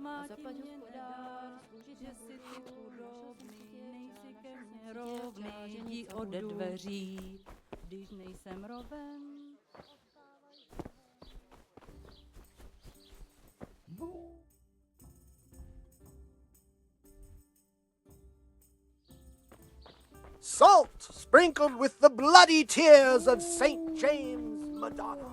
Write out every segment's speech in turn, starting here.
Zapať hospodár, že si ty rovný, nejsi ke mně rovný, jdi ode dveří, když nejsem roven. Salt sprinkled with the bloody tears of St. James Madonna.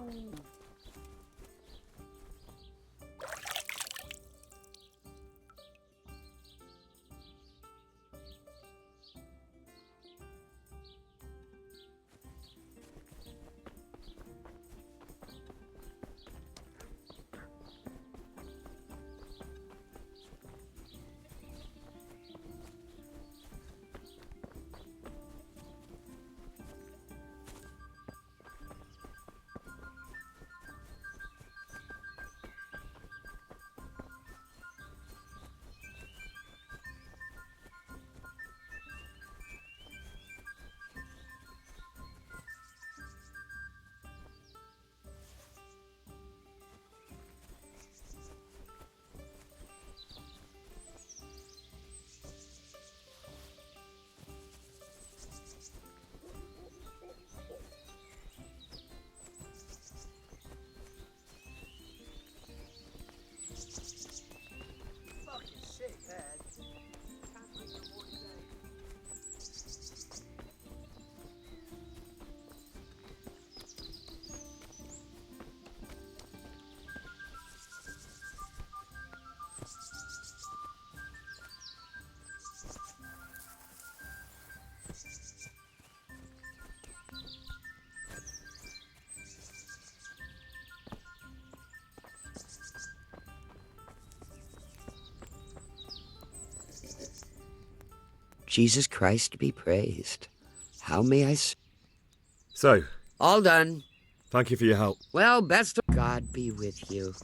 Jesus Christ be praised. How may I... So, All done. thank you for your help. Well, best of... God be with you.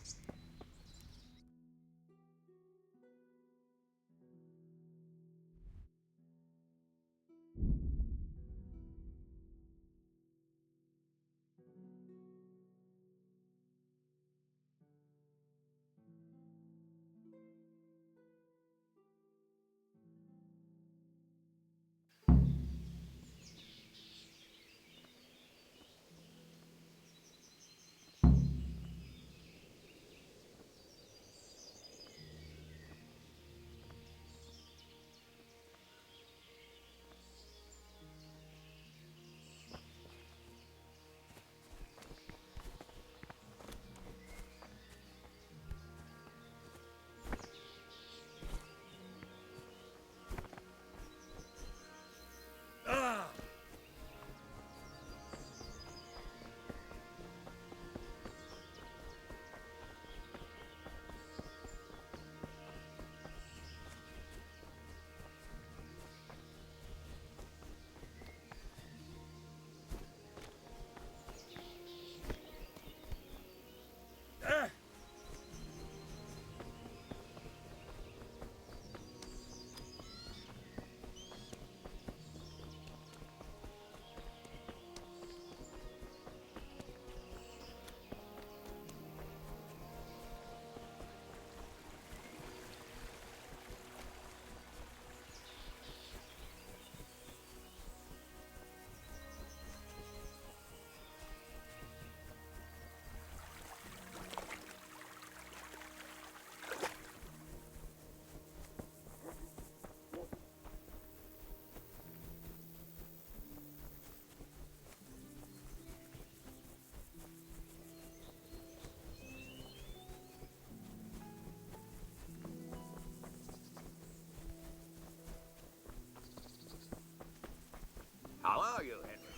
How are you, Henry?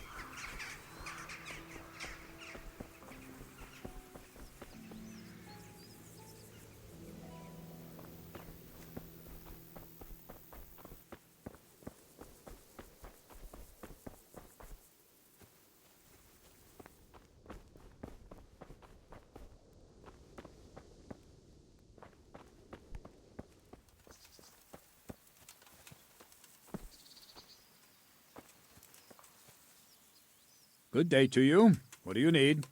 Good day to you. What do you need?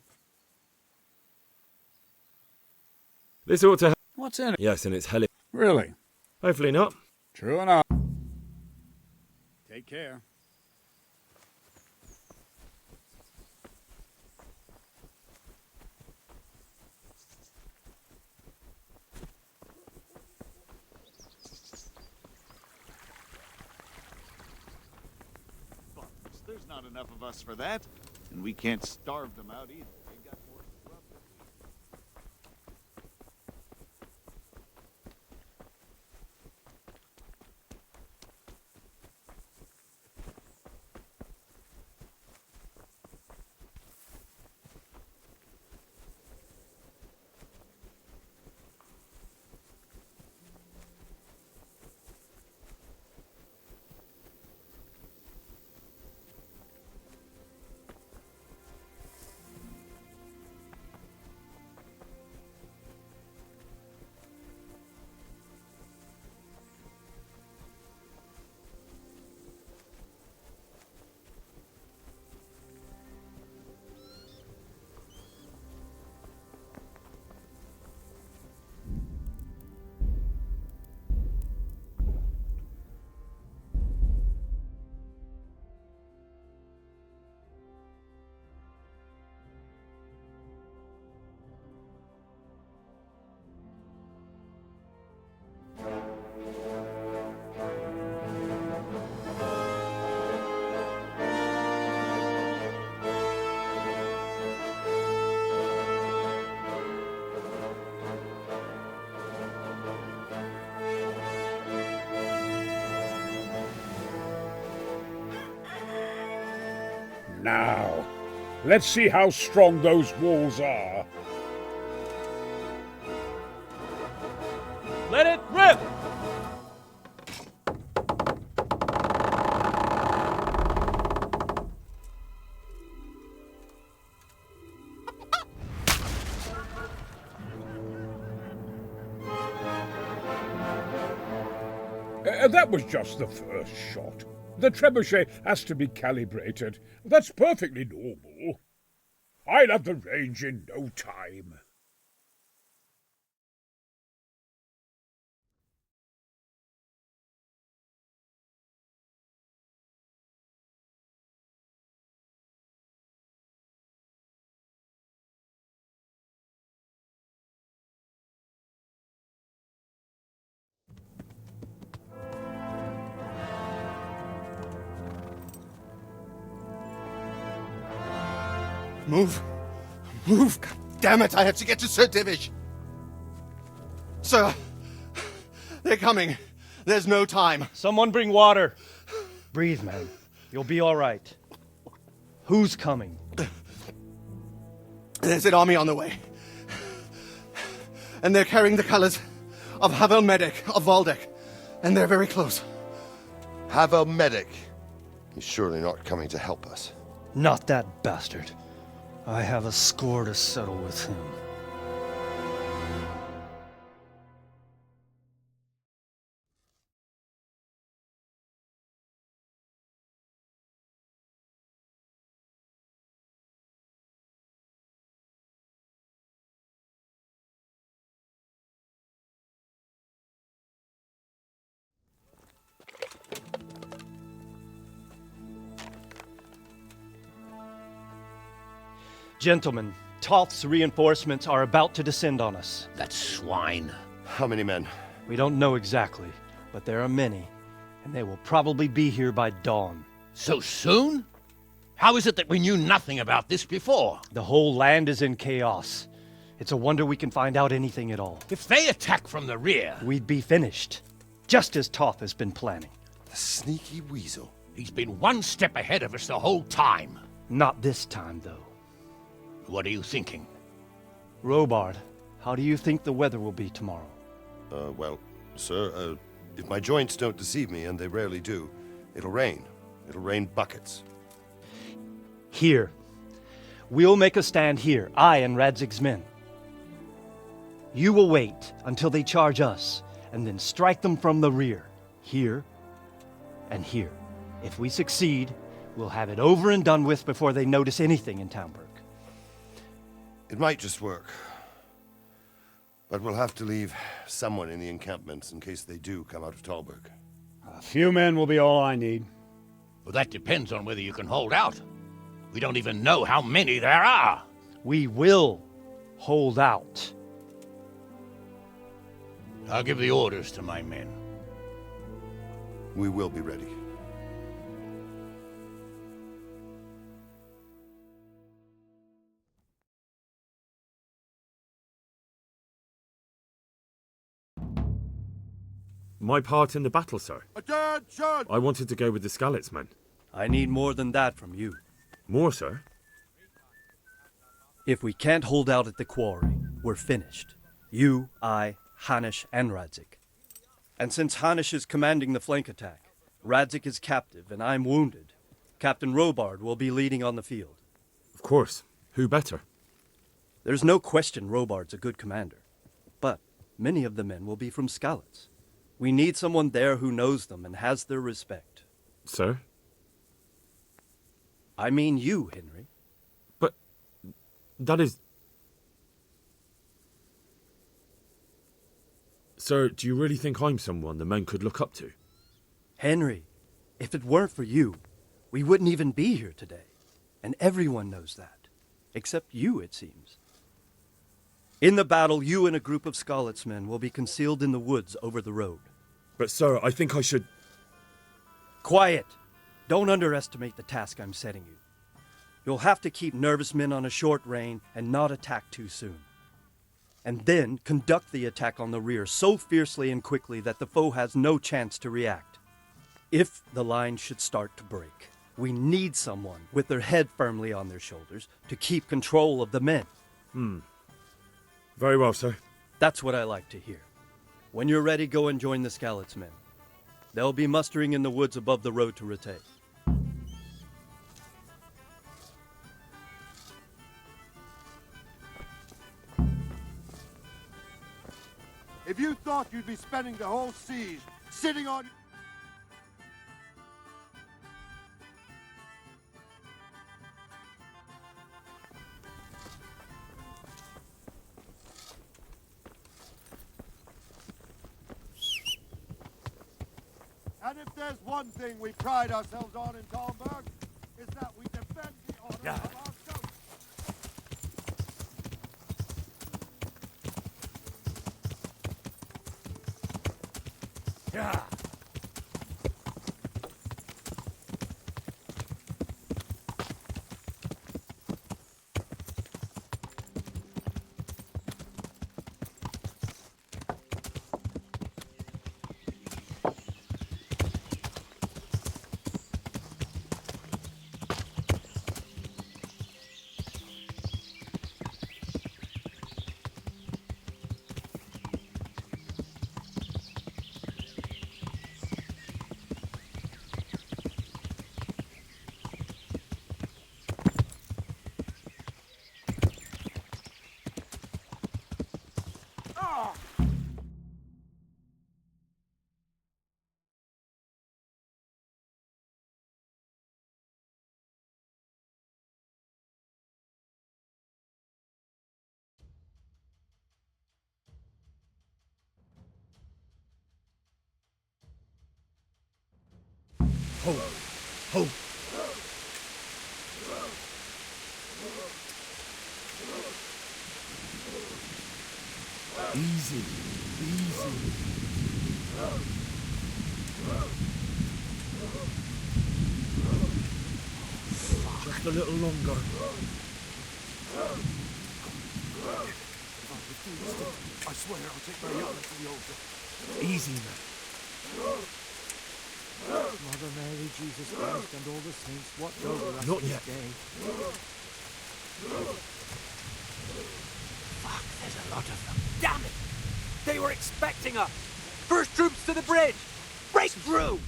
This ought to help. What's in it? Yes, and it's hell. Really? Hopefully not. True enough. Take care. There's not enough of us for that, and we can't starve them out either. They got more grub than we. Now, let's see how strong those walls are. Let it rip! That was just the first shot. The trebuchet has to be calibrated. That's perfectly normal. I'll have the range in no time. Move. Move. God damn it, I have to get to Sir Divish. Sir, they're coming. There's no time. Someone bring water. Breathe, man. You'll be all right. Who's coming? There's an army on the way. And they're carrying the colors of Havel Medic of Valdek. And they're very close. Havel Medic. He's surely not coming to help us. Not that bastard. I have a score to settle with him. Gentlemen, Toth's reinforcements are about to descend on us. That swine. How many men? We don't know exactly, but there are many, and they will probably be here by dawn. So soon? How is it that we knew nothing about this before? The whole land is in chaos. It's a wonder we can find out anything at all. If they attack from the rear... We'd be finished, just as Toth has been planning. The sneaky weasel. He's been one step ahead of us the whole time. Not this time, though. What are you thinking? Robard, how do you think the weather will be tomorrow? Well, sir, if my joints don't deceive me, and they rarely do, it'll rain. It'll rain buckets. Here. We'll make a stand here, I and Radzig's men. You will wait until they charge us, and then strike them from the rear. Here and here. If we succeed, we'll have it over and done with before they notice anything in Townburg. It might just work. But we'll have to leave someone in the encampments in case they do come out of Talberg. A few men will be all I need. Well, that depends on whether you can hold out. We don't even know how many there are. We will hold out. I'll give the orders to my men. We will be ready. My part in the battle, sir. Attention! I wanted to go with the Skalitz men. I need more than that from you. More, sir? If we can't hold out at the quarry, we're finished. You, I, Hanish, and Radzik. And since Hanish is commanding the flank attack, Radzik is captive and I'm wounded, Captain Robard will be leading on the field. Of course. Who better? There's no question Robard's a good commander. But many of the men will be from Skalitz. We need someone there who knows them and has their respect. Sir? I mean you, Henry. But that is... Sir, do you really think I'm someone the men could look up to? Henry, if it weren't for you, we wouldn't even be here today. And everyone knows that. Except you, it seems. In the battle, you and a group of Skalitz men will be concealed in the woods over the road. But sir, I think I should... Quiet! Don't underestimate the task I'm setting you. You'll have to keep nervous men on a short rein and not attack too soon. And then conduct the attack on the rear so fiercely and quickly that the foe has no chance to react. If the line should start to break, we need someone with their head firmly on their shoulders to keep control of the men. Very well, sir. That's what I like to hear. When you're ready, go and join the Skalitz men. They'll be mustering in the woods above the road to Rete. If you thought you'd be spending the whole siege sitting on... And if there's one thing we pride ourselves on in Talberg, is that we defend the honor of our coast. Yeah. Ho! Easy. Just a little longer. I swear I'll take my young to the altar. Easy, man. Mother Mary, Jesus Christ, and all the saints, watch over us Not this yet. day. Fuck, there's a lot of them. Damn it! They were expecting us! First troops to the bridge! Break through!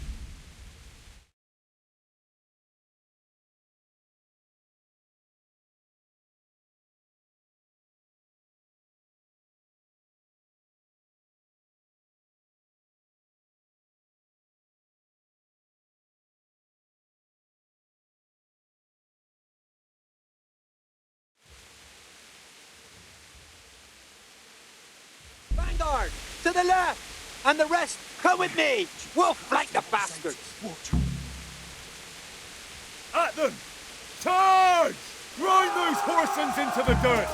the left! And the rest, come with me! We'll flank the bastards! At them! Charge! Grind those horsens into the dirt!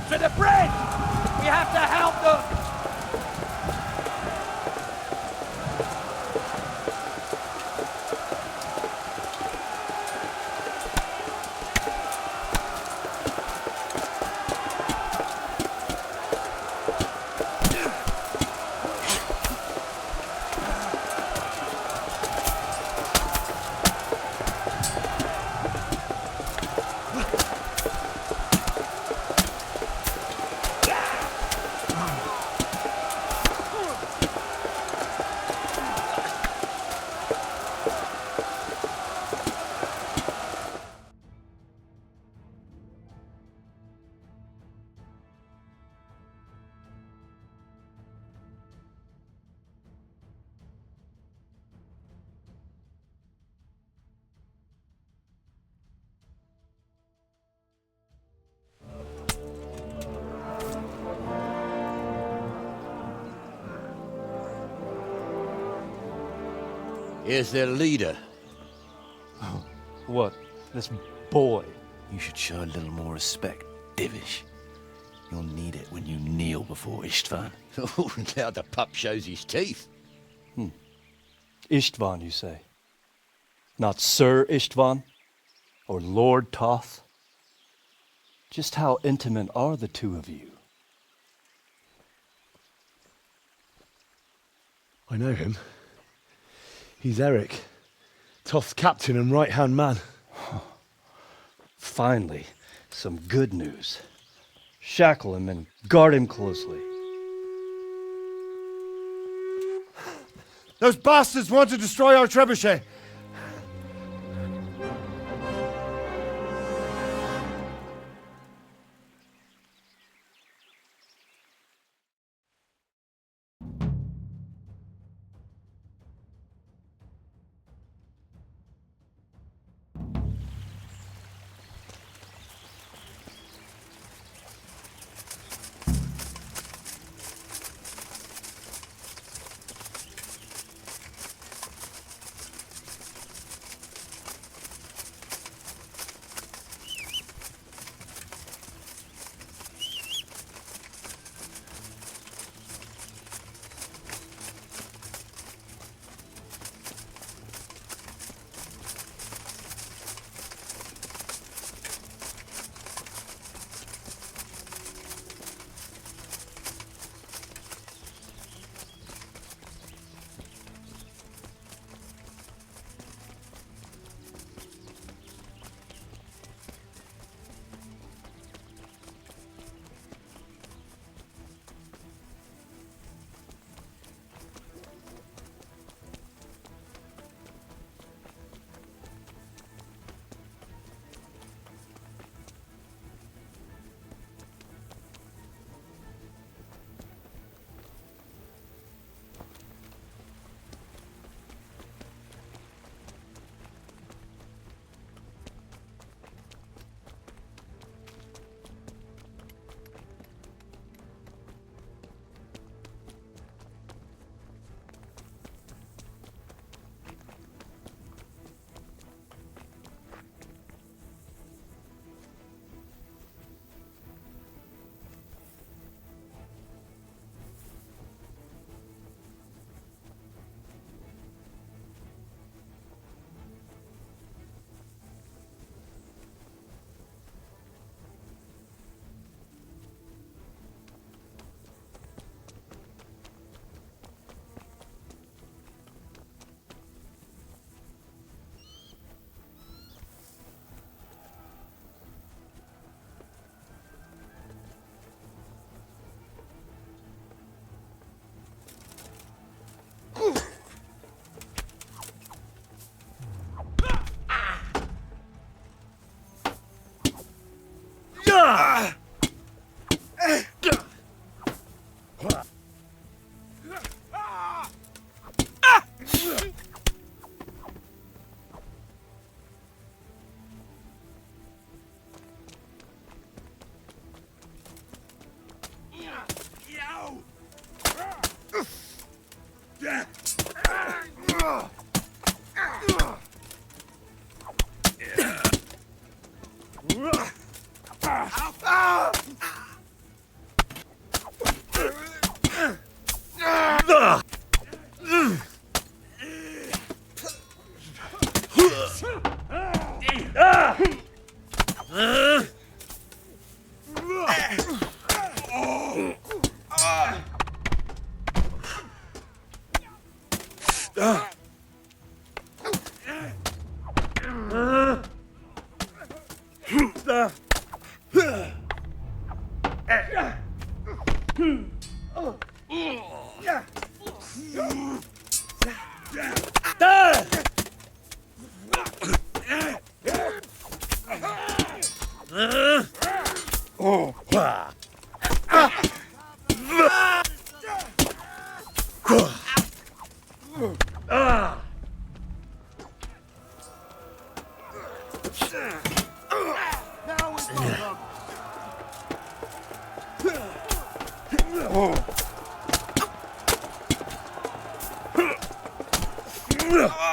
To the bridge! We have to help them! Here's their leader. What? This boy? You should show a little more respect, Divish. You'll need it when you kneel before Istvan. Oh, now the pup shows his teeth. Istvan, you say? Not Sir Istvan? Or Lord Toth? Just how intimate are the two of you? I know him. He's Eric, Toth's captain and right-hand man. Finally, some good news. Shackle him and guard him closely. Those bastards want to destroy our trebuchet.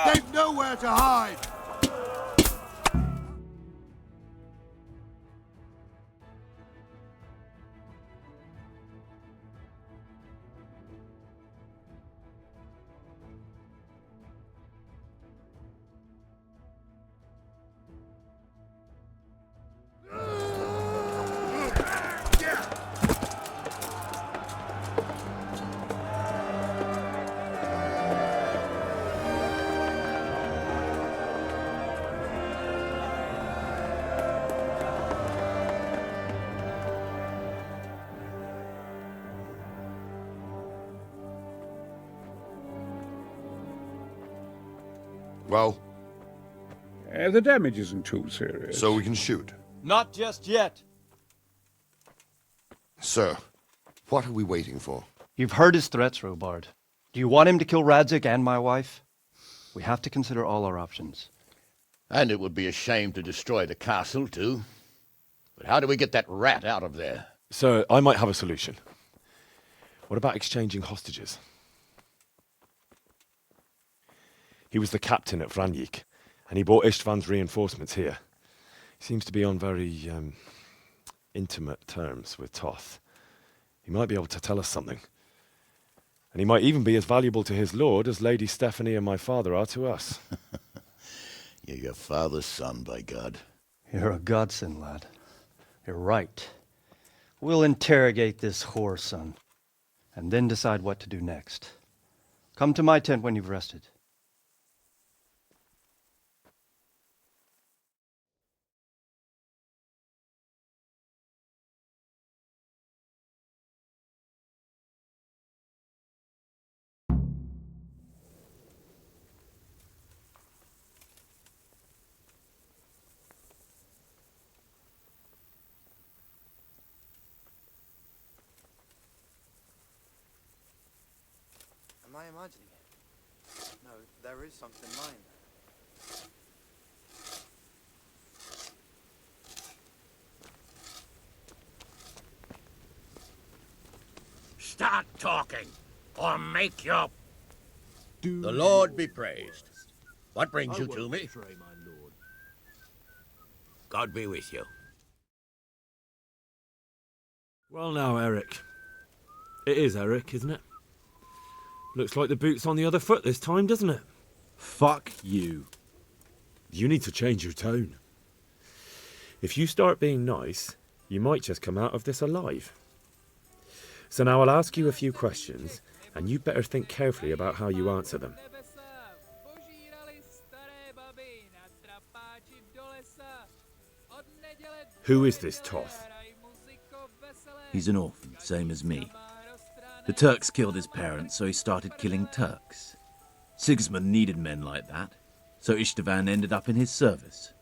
They've nowhere to hide. Well? The damage isn't too serious. So we can shoot. Not just yet. Sir, what are we waiting for? You've heard his threats, Robard. Do you want him to kill Radzig and my wife? We have to consider all our options. And it would be a shame to destroy the castle, too. But how do we get that rat out of there? Sir, I might have a solution. What about exchanging hostages? He was the captain at Vranjik, and he brought Istvan's reinforcements here. He seems to be on very, intimate terms with Toth. He might be able to tell us something. And he might even be as valuable to his lord as Lady Stephanie and my father are to us. You're your father's son, by God. You're a godsend, lad. You're right. We'll interrogate this whore, son, and then decide what to do next. Come to my tent when you've rested. Am I imagining it? No, there is something lying there. Start talking, or make your... The Lord be praised. What brings you to me? God be with you. Well now, Eric. It is Eric, isn't it? Looks like the boot's on the other foot this time, doesn't it? Fuck you. You need to change your tone. If you start being nice, you might just come out of this alive. So now I'll ask you a few questions, and you better think carefully about how you answer them. Who is this Toth? He's an orphan, same as me. The Turks killed his parents, so he started killing Turks. Sigismund needed men like that, so Istvan ended up in his service.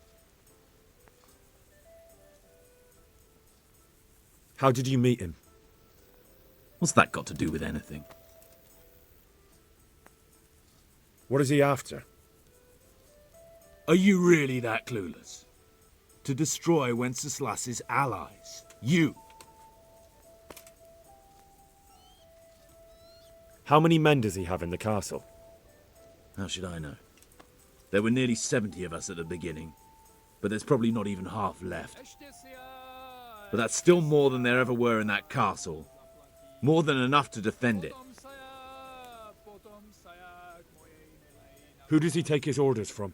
How did you meet him? What's that got to do with anything? What is he after? Are you really that clueless? To destroy Wenceslas's allies. You! How many men does he have in the castle? How should I know? There were nearly 70 of us at the beginning, but there's probably not even half left. But that's still more than there ever were in that castle. More than enough to defend it. Who does he take his orders from?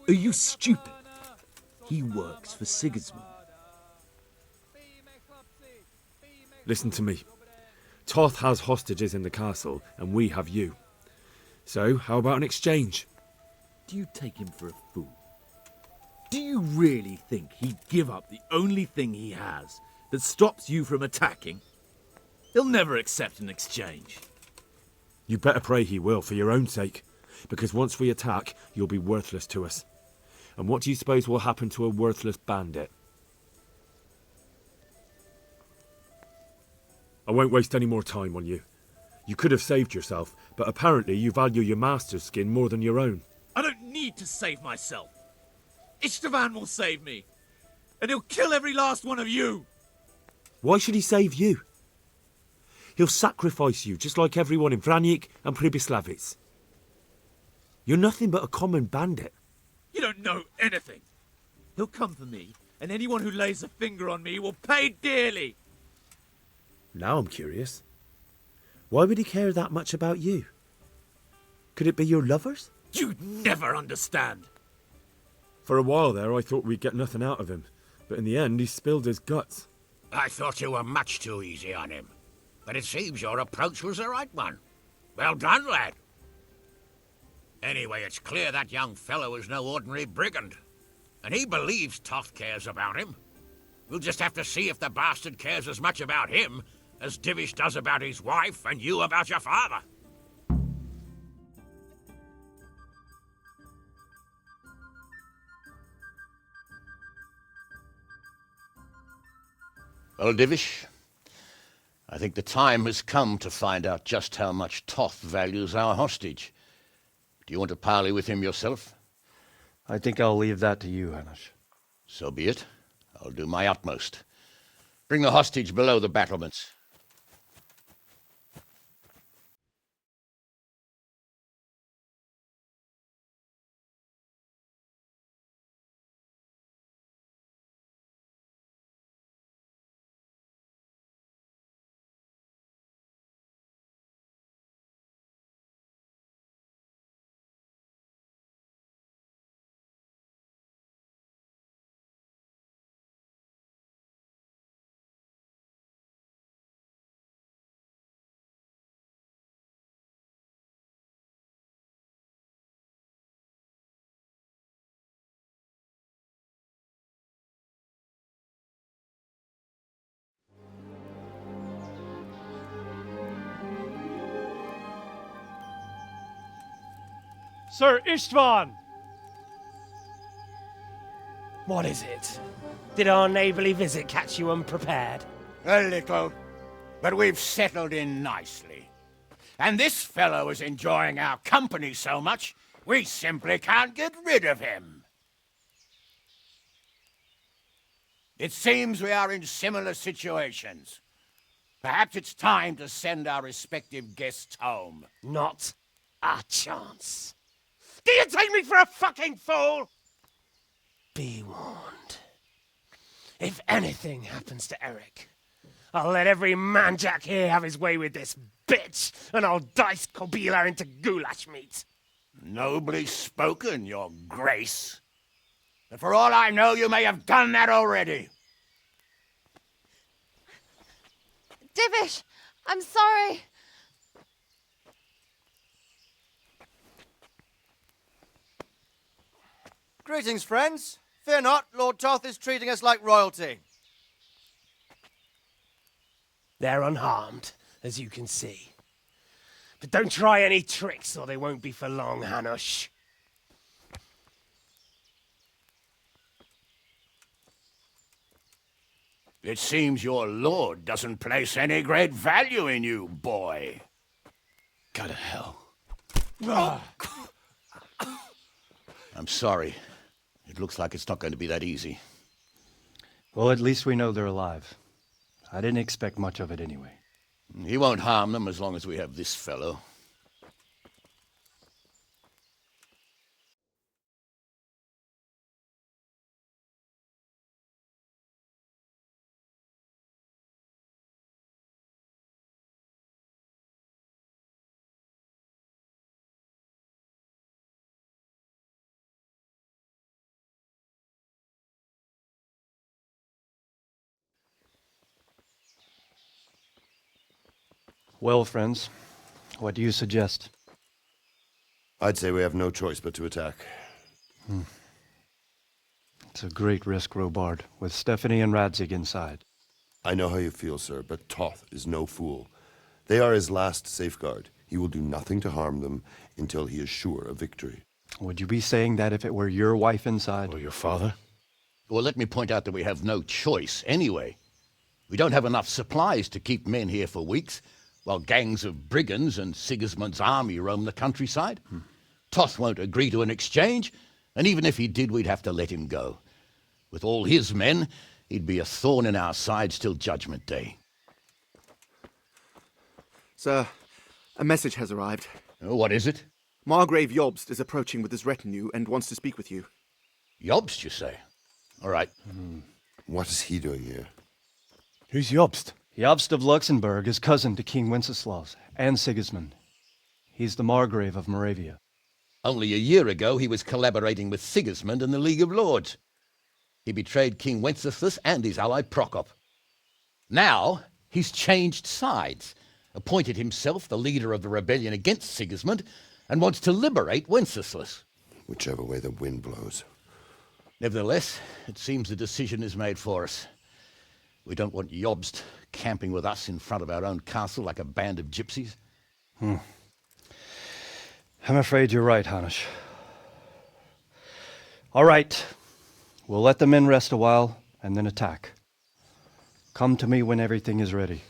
Are you stupid? He works for Sigismund. Listen to me. Toth has hostages in the castle, and we have you. So, how about an exchange? Do you take him for a fool? Do you really think he'd give up the only thing he has that stops you from attacking? He'll never accept an exchange. You better pray he will, for your own sake. Because once we attack, you'll be worthless to us. And what do you suppose will happen to a worthless bandit? I won't waste any more time on you. You could have saved yourself, but apparently you value your master's skin more than your own. I don't need to save myself. Istvan will save me. And he'll kill every last one of you. Why should he save you? He'll sacrifice you, just like everyone in Vranyik and Pribyslavitz. You're nothing but a common bandit. You don't know anything. He'll come for me, and anyone who lays a finger on me will pay dearly. Now I'm curious. Why would he care that much about you? Could it be your lovers? You'd never understand. For a while there, I thought we'd get nothing out of him. But in the end, he spilled his guts. I thought you were much too easy on him. But it seems your approach was the right one. Well done, lad. Anyway, it's clear that young fellow is no ordinary brigand. And he believes Toth cares about him. We'll just have to see if the bastard cares as much about him as Divish does about his wife and you about your father. Well, Divish, I think the time has come to find out just how much Toth values our hostage. Do you want to parley with him yourself? I think I'll leave that to you, Hanush. So be it. I'll do my utmost. Bring the hostage below the battlements. Sir Istvan! What is it? Did our neighbourly visit catch you unprepared? A little, but we've settled in nicely. And this fellow is enjoying our company so much, we simply can't get rid of him. It seems we are in similar situations. Perhaps it's time to send our respective guests home. Not a chance. Do you take me for a fucking fool? Be warned. If anything happens to Eric, I'll let every manjack here have his way with this bitch, and I'll dice Kobila into goulash meat. Nobly spoken, your grace. But for all I know, you may have done that already. Divish, I'm sorry. Greetings, friends. Fear not, Lord Toth is treating us like royalty. They're unharmed, as you can see. But don't try any tricks, or they won't be for long, Hanush. It seems your lord doesn't place any great value in you, boy. Go to hell. I'm sorry. It looks like it's not going to be that easy. Well, at least we know they're alive. I didn't expect much of it anyway. He won't harm them as long as we have this fellow. Well, friends, what do you suggest? I'd say we have no choice but to attack. It's a great risk, Robard, with Stephanie and Radzig inside. I know how you feel, sir, but Toth is no fool. They are his last safeguard. He will do nothing to harm them until he is sure of victory. Would you be saying that if it were your wife inside? Or your father? Well, let me point out that we have no choice anyway. We don't have enough supplies to keep men here for weeks, while gangs of brigands and Sigismund's army roam the countryside. Toth won't agree to an exchange, and even if he did, we'd have to let him go. With all his men, he'd be a thorn in our sides till Judgment Day. Sir, a message has arrived. What is it? Margrave Jobst is approaching with his retinue and wants to speak with you. Jobst, you say? All right. What is he doing here? Who's Jobst? Jobst of Luxembourg is cousin to King Wenceslaus and Sigismund. He's the Margrave of Moravia. Only a year ago, he was collaborating with Sigismund and the League of Lords. He betrayed King Wenceslas and his ally Prokop. Now, he's changed sides, appointed himself the leader of the rebellion against Sigismund, and wants to liberate Wenceslas. Whichever way the wind blows. Nevertheless, it seems the decision is made for us. We don't want Jobst camping with us in front of our own castle like a band of gypsies. I'm afraid you're right, Hanish. All right. We'll let the men rest a while, and then attack. Come to me when everything is ready.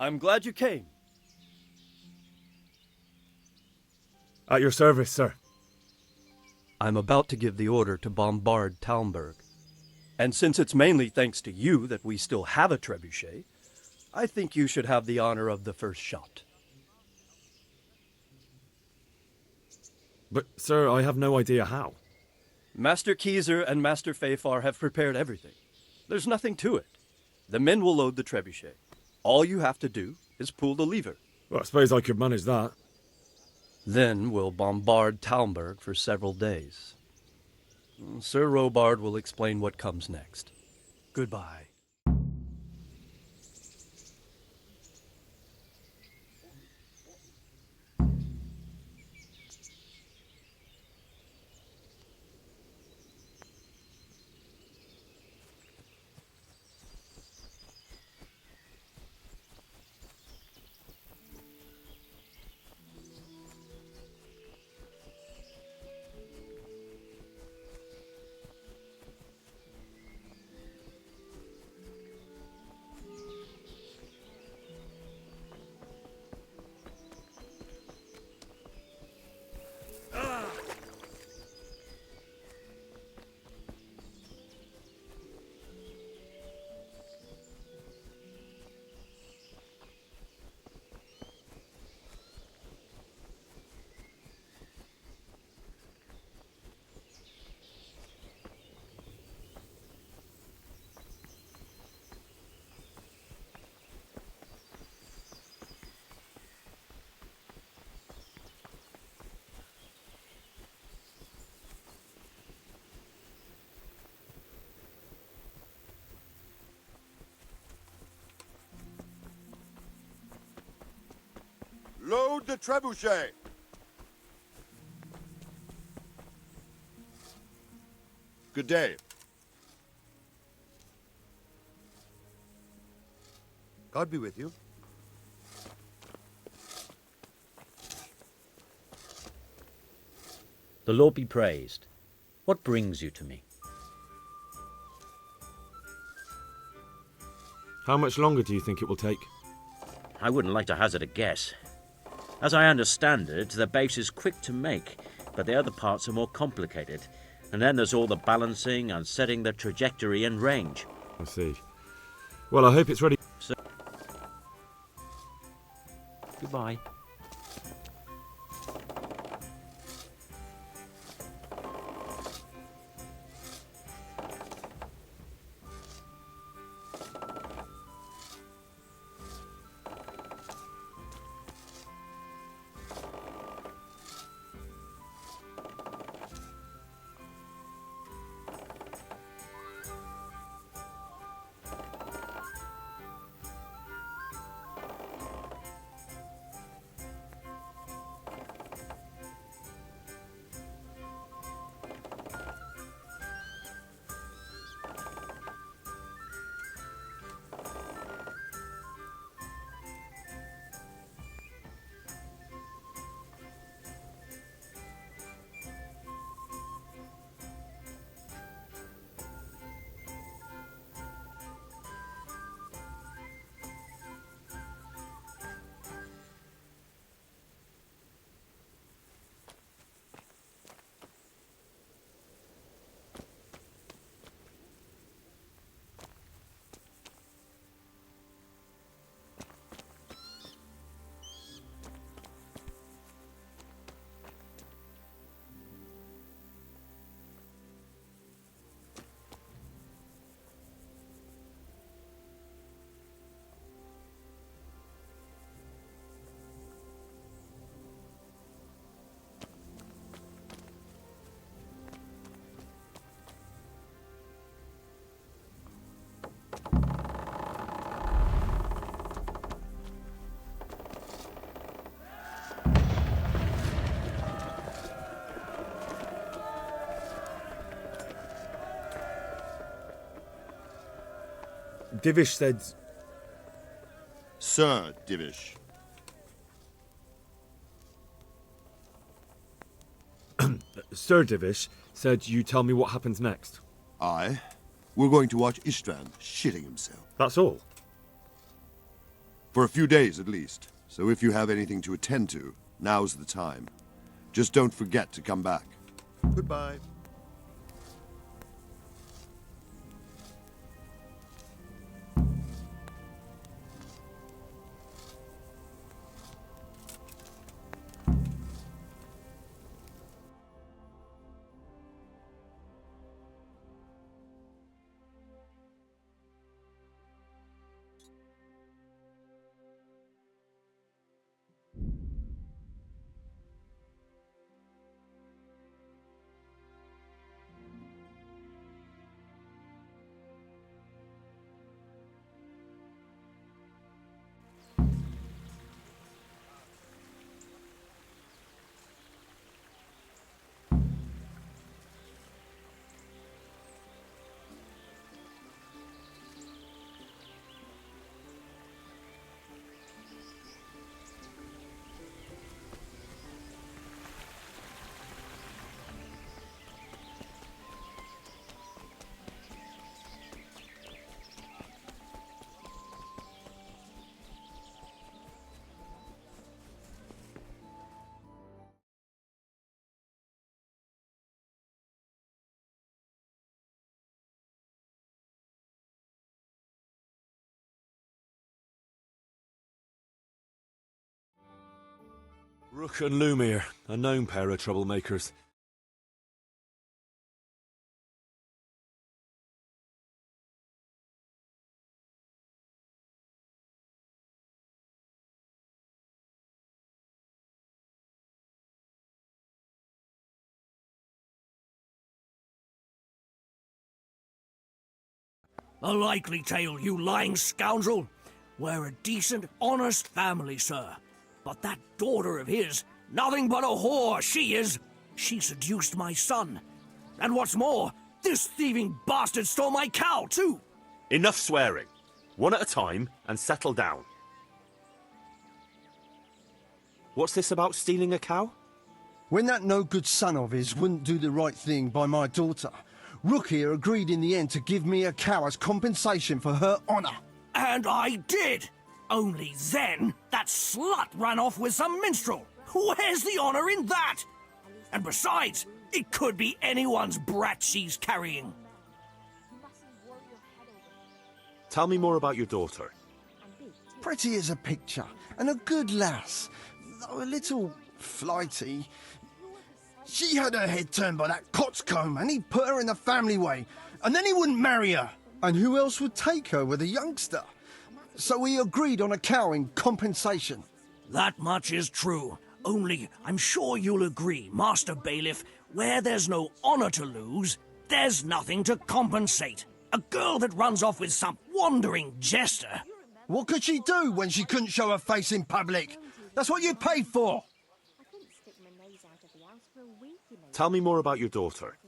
I'm glad you came. At your service, sir. I'm about to give the order to bombard Talmberg. And since it's mainly thanks to you that we still have a trebuchet, I think you should have the honor of the first shot. But, sir, I have no idea how. Master Keyser and Master Fafar have prepared everything. There's nothing to it. The men will load the trebuchet. All you have to do is pull the lever. Well, I suppose I could manage that. Then we'll bombard Talmberg for several days. Sir Robard will explain what comes next. Goodbye. the trebuchet! Good day. God be with you. The Lord be praised. What brings you to me? How much longer do you think it will take? I wouldn't like to hazard a guess. As I understand it, the base is quick to make, but the other parts are more complicated. And then there's all the balancing and setting the trajectory and range. I see. Well, I hope it's ready. So, goodbye. Divish said... Sir Divish. Sir Divish said you tell me what happens next. Aye. We're going to watch Istvan shitting himself. That's all? For a few days at least. So if you have anything to attend to, now's the time. Just don't forget to come back. Goodbye. Rook and Lumir, a known pair of troublemakers. A likely tale, you lying scoundrel. We're a decent, honest family, sir. But that daughter of his, nothing but a whore she is. She seduced my son. And what's more, this thieving bastard stole my cow, too. Enough swearing. One at a time, and settle down. What's this about stealing a cow? When that no-good son of his wouldn't do the right thing by my daughter, Rook here agreed in the end to give me a cow as compensation for her honour. And I did. Only then, that slut ran off with some minstrel. Where's the honour in that? And besides, it could be anyone's brat she's carrying. Tell me more about your daughter. Pretty as a picture, and a good lass, though a little flighty. She had her head turned by that coxcomb, and he put her in the family way, and then he wouldn't marry her. And who else would take her with a youngster? So we agreed on a cow in compensation. That much is true. Only, I'm sure you'll agree, Master Bailiff, where there's no honour to lose, there's nothing to compensate. A girl that runs off with some wandering jester. What could she do when she couldn't show her face in public? That's what you paid for. Tell me more about your daughter.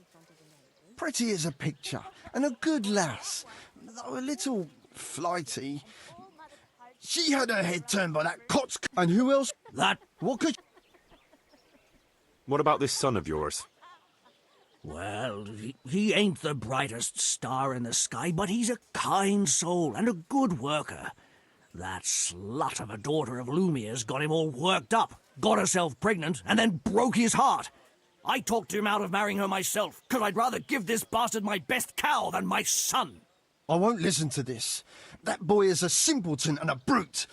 Pretty as a picture, and a good lass, though a little flighty. She had her head turned by that coxcomb, and who else? What could... What about this son of yours? Well, he ain't the brightest star in the sky, but he's a kind soul and a good worker. That slut of a daughter of Lumier's got him all worked up, got herself pregnant, and then broke his heart. I talked him out of marrying her myself, 'cause I'd rather give this bastard my best cow than my son. I won't listen to this. That boy is a simpleton and a brute.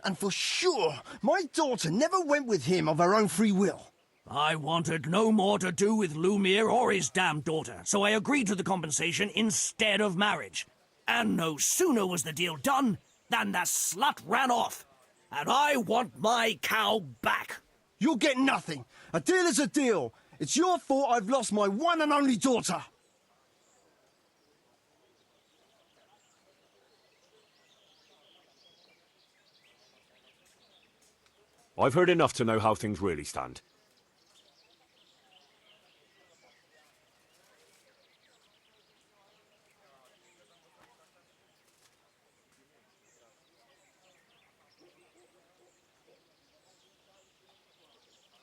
And for sure, my daughter never went with him of her own free will. I wanted no more to do with Lumiere or his damned daughter, so I agreed to the compensation instead of marriage. And no sooner was the deal done than the slut ran off. And I want my cow back. You'll get nothing. A deal is a deal. It's your fault I've lost my one and only daughter. I've heard enough to know how things really stand.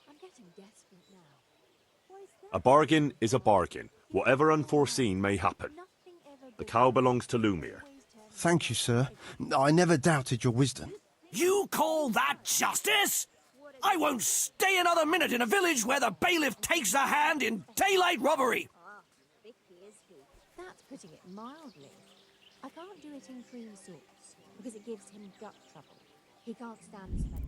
I'm getting desperate now. A bargain is a bargain, whatever unforeseen may happen. The cow belongs to Lumiere. Thank you, sir. I never doubted your wisdom. You call that justice? I won't stay another minute in a village where the bailiff takes a hand in daylight robbery. That's putting it mildly. I can't do it in cream sauce because it gives him gut trouble. He can't stand the smell.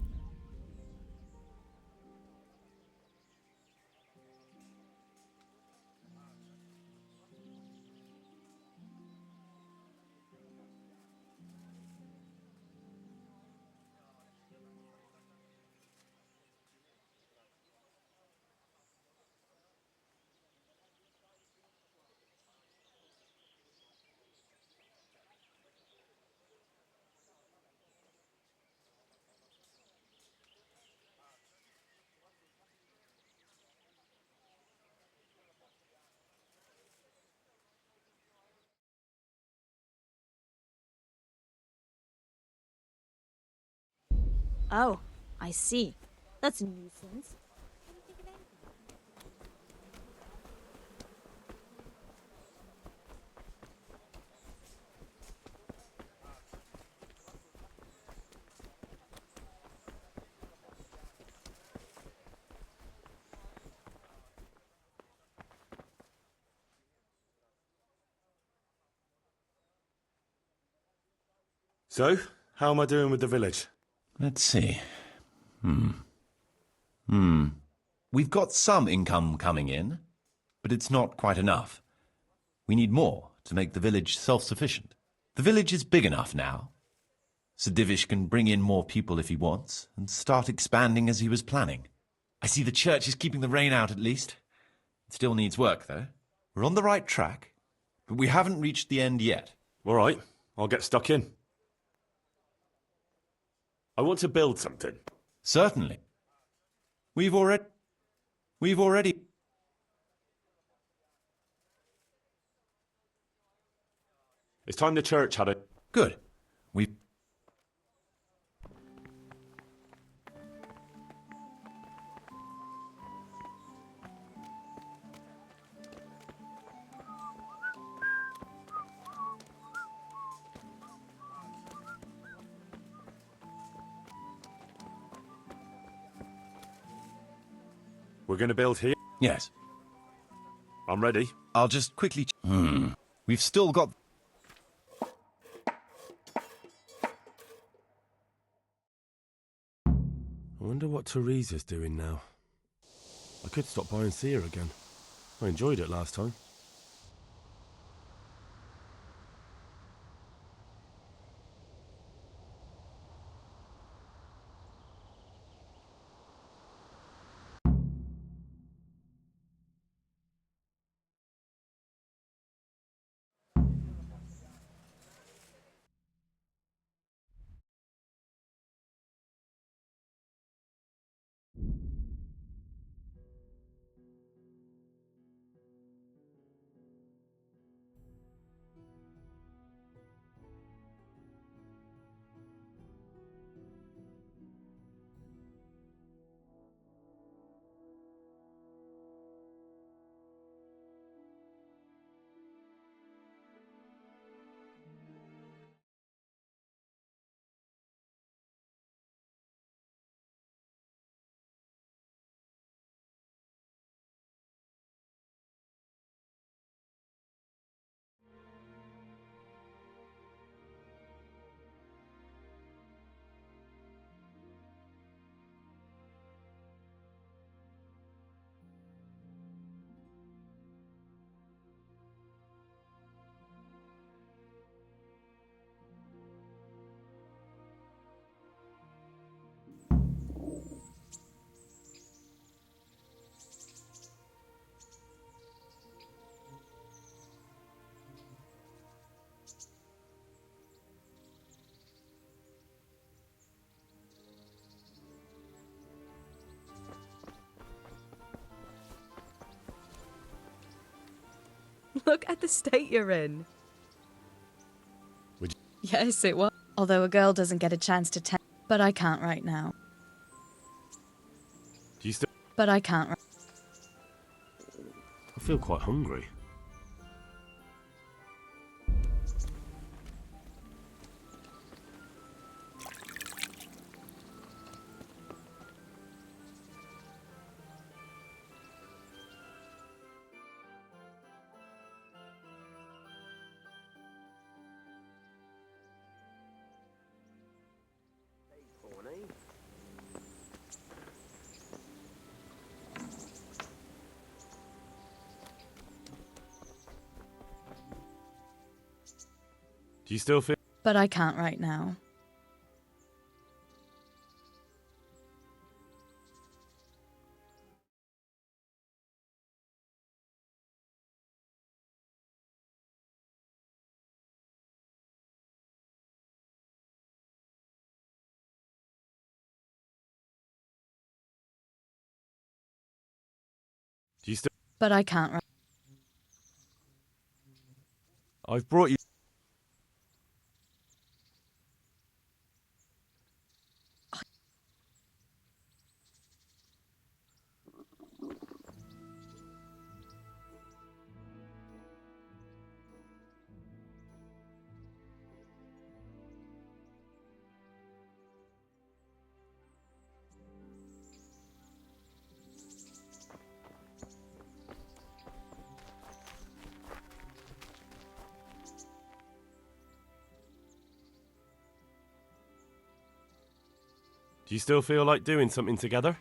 Oh, I see. That's a nuisance. So, how am I doing with the village? Let's see. We've got some income coming in, but it's not quite enough. We need more to make the village self-sufficient. The village is big enough now. Sir Divish can bring in more people if he wants, and start expanding as he was planning. I see the church is keeping the rain out at least. It still needs work, though. We're on the right track, but we haven't reached the end yet. All right, I'll get stuck in. I want to build something. Certainly. We've already... It's time the church had it. Good. We're going to build here? Yes. I'm ready. I'll just quickly... We've still got... I wonder what Teresa's doing now. I could stop by and see her again. I enjoyed it last time. Look at the state you're in. Yes, it was. Although a girl doesn't get a chance to tell. But I can't right now. Do you still... But I can't. I feel quite hungry. Do you still feel... But I can't right now. Do you still... But I can't right... I've brought you... Do you still feel like doing something together?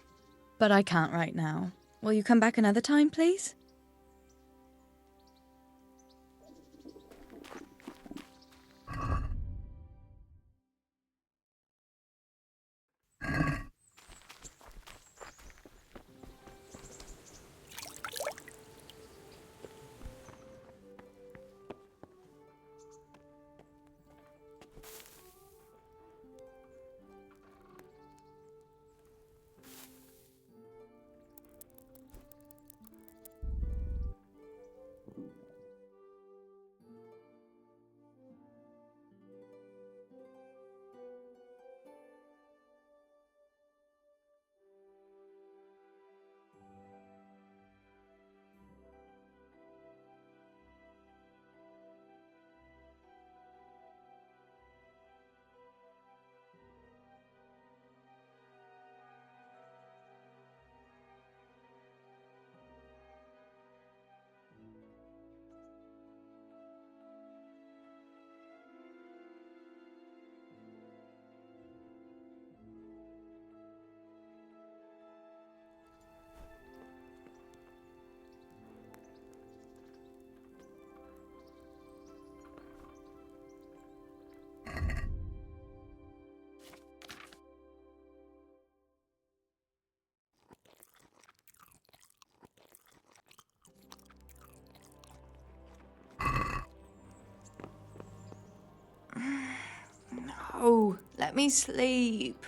But I can't right now. Will you come back another time, please? No, let me sleep.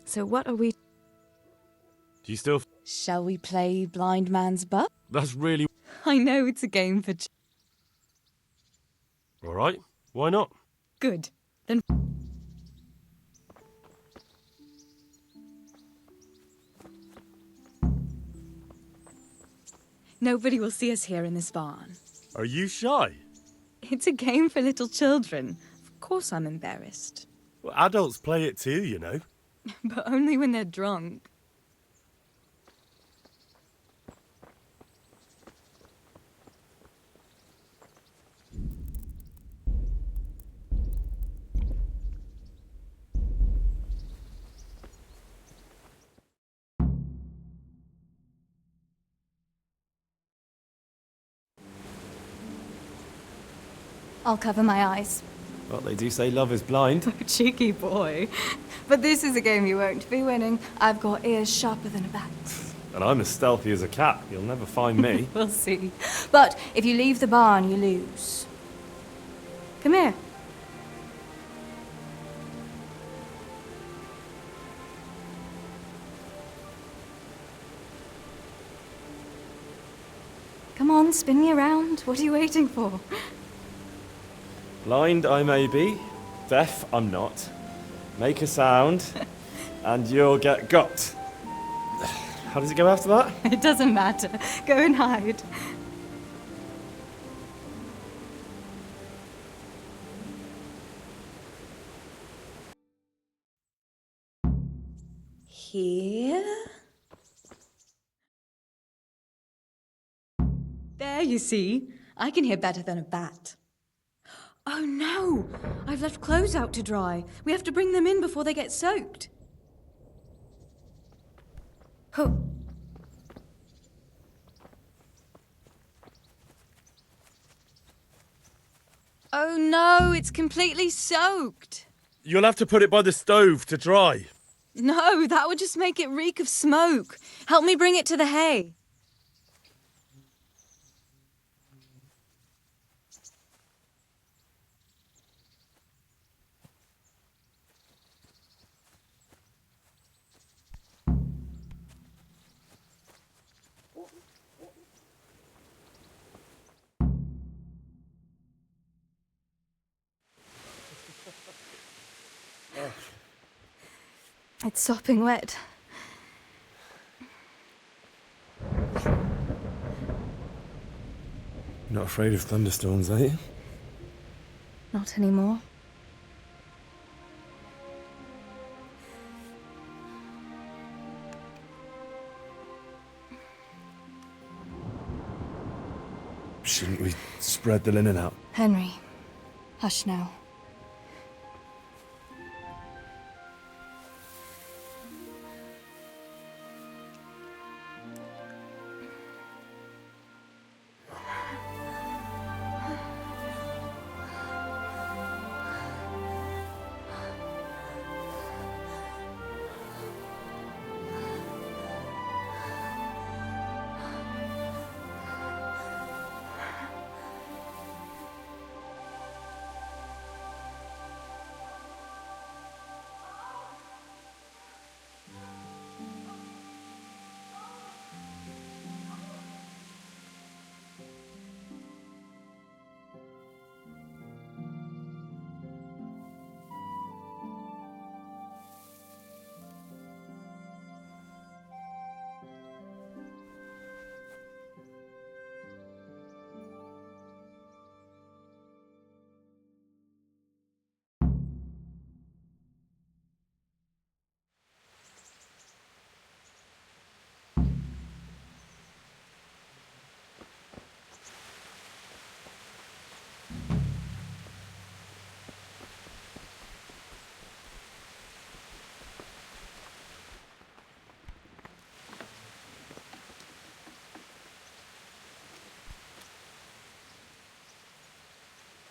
So what are we... Do you still... Shall we play Blind Man's Butt? That's really... I know it's a game for... All right, why not? Good. Then... Nobody will see us here in this barn. Are you shy? It's a game for little children. Of course I'm embarrassed. Well, adults play it too, you know. But only when they're drunk. I'll cover my eyes. Well, they do say love is blind. Cheeky boy. But this is a game you won't be winning. I've got ears sharper than a bat. And I'm as stealthy as a cat. You'll never find me. We'll see. But if you leave the barn, you lose. Come here. Come on, spin me around. What are you waiting for? Blind I may be, deaf I'm not. Make a sound, and you'll get got. How does it go after that? It doesn't matter. Go and hide. Here? There, you see. I can hear better than a bat. Oh no! I've left clothes out to dry. We have to bring them in before they get soaked. Huh. Oh no, it's completely soaked. You'll have to put it by the stove to dry. No, that would just make it reek of smoke. Help me bring it to the hay. It's sopping wet. Not afraid of thunderstorms, are you? Not anymore. Shouldn't we spread the linen out? Henry, hush now.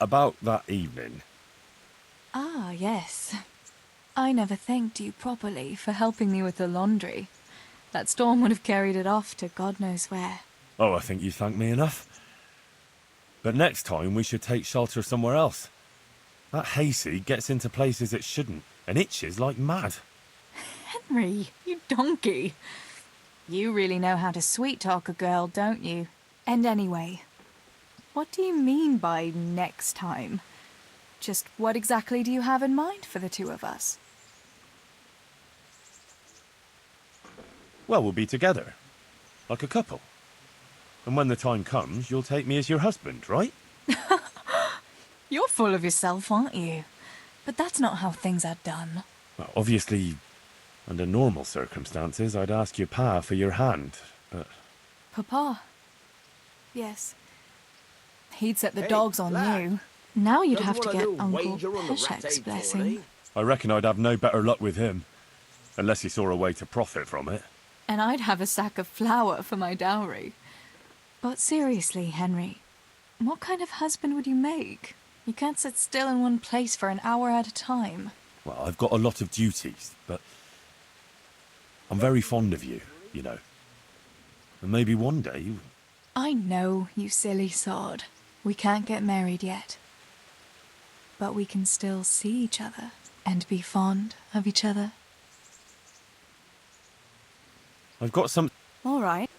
about that evening. Ah, yes. I never thanked you properly for helping me with the laundry. That storm would have carried it off to God knows where. Oh, I think you thanked me enough. But next time we should take shelter somewhere else. That hayseed gets into places it shouldn't and itches like mad. Henry, you donkey. You really know how to sweet-talk a girl, don't you? And anyway, what do you mean by next time? Just what exactly do you have in mind for the two of us? Well, we'll be together. Like a couple. And when the time comes, you'll take me as your husband, right? You're full of yourself, aren't you? But that's not how things are done. Well, obviously, under normal circumstances, I'd ask your pa for your hand, but... Papa? Yes. He'd set the dogs on you. Now you'd have to get Uncle Peshek's blessing. I reckon I'd have no better luck with him. Unless he saw a way to profit from it. And I'd have a sack of flour for my dowry. But seriously, Henry, what kind of husband would you make? You can't sit still in one place for an hour at a time. Well, I've got a lot of duties, but... I'm very fond of you, you know. And maybe one day... I know, you silly sod. We can't get married yet. But we can still see each other and be fond of each other. I've got some... All right.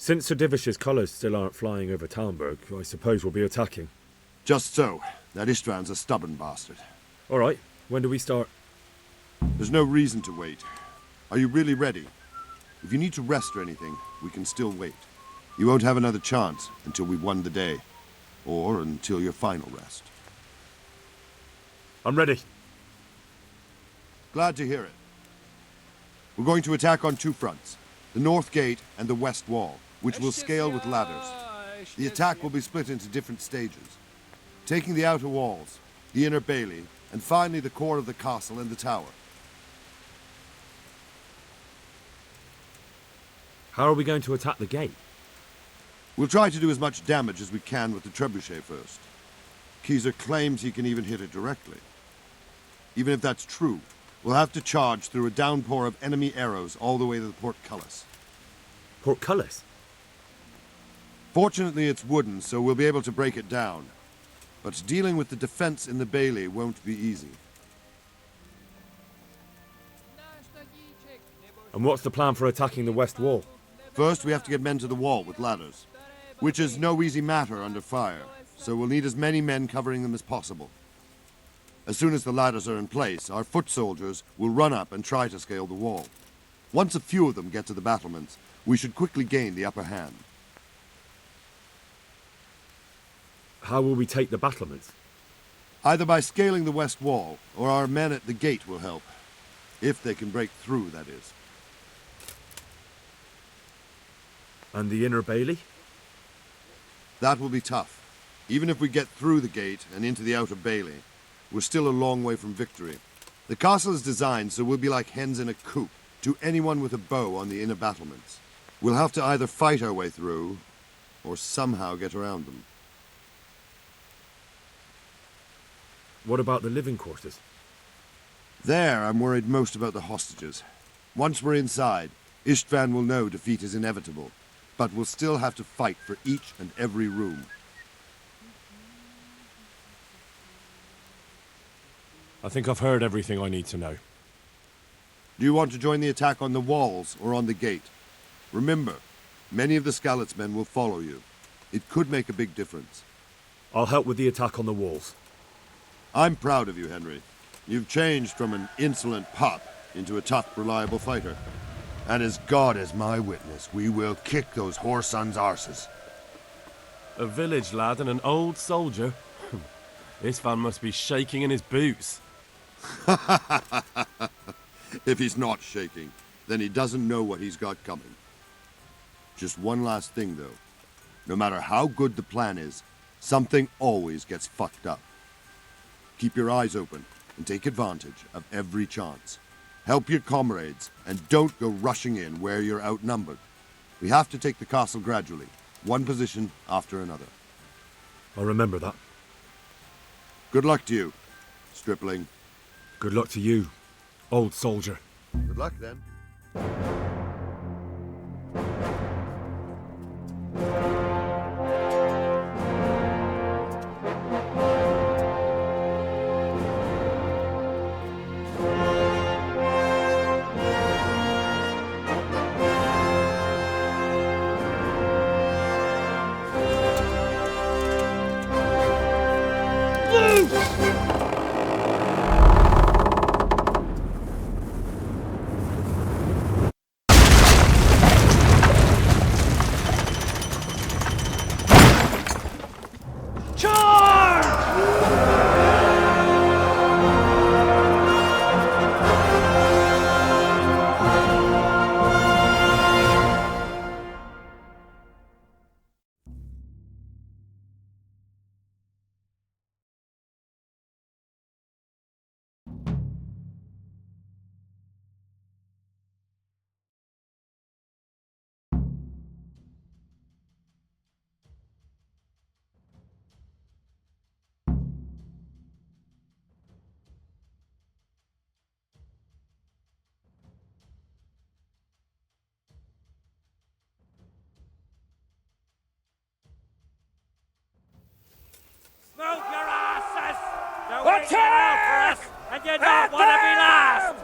Since Sir Divish's colours still aren't flying over Talmberg, I suppose we'll be attacking. Just so. That István's a stubborn bastard. All right, when do we start? There's no reason to wait. Are you really ready? If you need to rest or anything, we can still wait. You won't have another chance until we've won the day. Or until your final rest. I'm ready. Glad to hear it. We're going to attack on two fronts. The north gate and the west wall, which will scale with ladders. The attack will be split into different stages. Taking the outer walls, the inner bailey, and finally the core of the castle and the tower. How are we going to attack the gate? We'll try to do as much damage as we can with the trebuchet first. Keyser claims he can even hit it directly. Even if that's true, we'll have to charge through a downpour of enemy arrows all the way to the portcullis. Portcullis? Fortunately, it's wooden, so we'll be able to break it down. But dealing with the defense in the bailey won't be easy. And what's the plan for attacking the west wall? First, we have to get men to the wall with ladders, which is no easy matter under fire, so we'll need as many men covering them as possible. As soon as the ladders are in place, our foot soldiers will run up and try to scale the wall. Once a few of them get to the battlements, we should quickly gain the upper hand. How will we take the battlements? Either by scaling the west wall, or our men at the gate will help. If they can break through, that is. And the inner bailey? That will be tough. Even if we get through the gate and into the outer bailey, we're still a long way from victory. The castle is designed so we'll be like hens in a coop, to anyone with a bow on the inner battlements. We'll have to either fight our way through, or somehow get around them. What about the living quarters? There, I'm worried most about the hostages. Once we're inside, Istvan will know defeat is inevitable, but we'll still have to fight for each and every room. I think I've heard everything I need to know. Do you want to join the attack on the walls or on the gate? Remember, many of the Skalitz men will follow you. It could make a big difference. I'll help with the attack on the walls. I'm proud of you, Henry. You've changed from an insolent pup into a tough, reliable fighter. And as God is my witness, we will kick those whore sons' arses. A village lad and an old soldier? This fan must be shaking in his boots. If he's not shaking, then he doesn't know what he's got coming. Just one last thing, though. No matter how good the plan is, something always gets fucked up. Keep your eyes open and take advantage of every chance. Help your comrades and don't go rushing in where you're outnumbered. We have to take the castle gradually, one position after another. I'll remember that. Good luck to you, stripling. Good luck to you, old soldier. Good luck, then. Move your asses! They're waiting out for us, and you don't want to be last!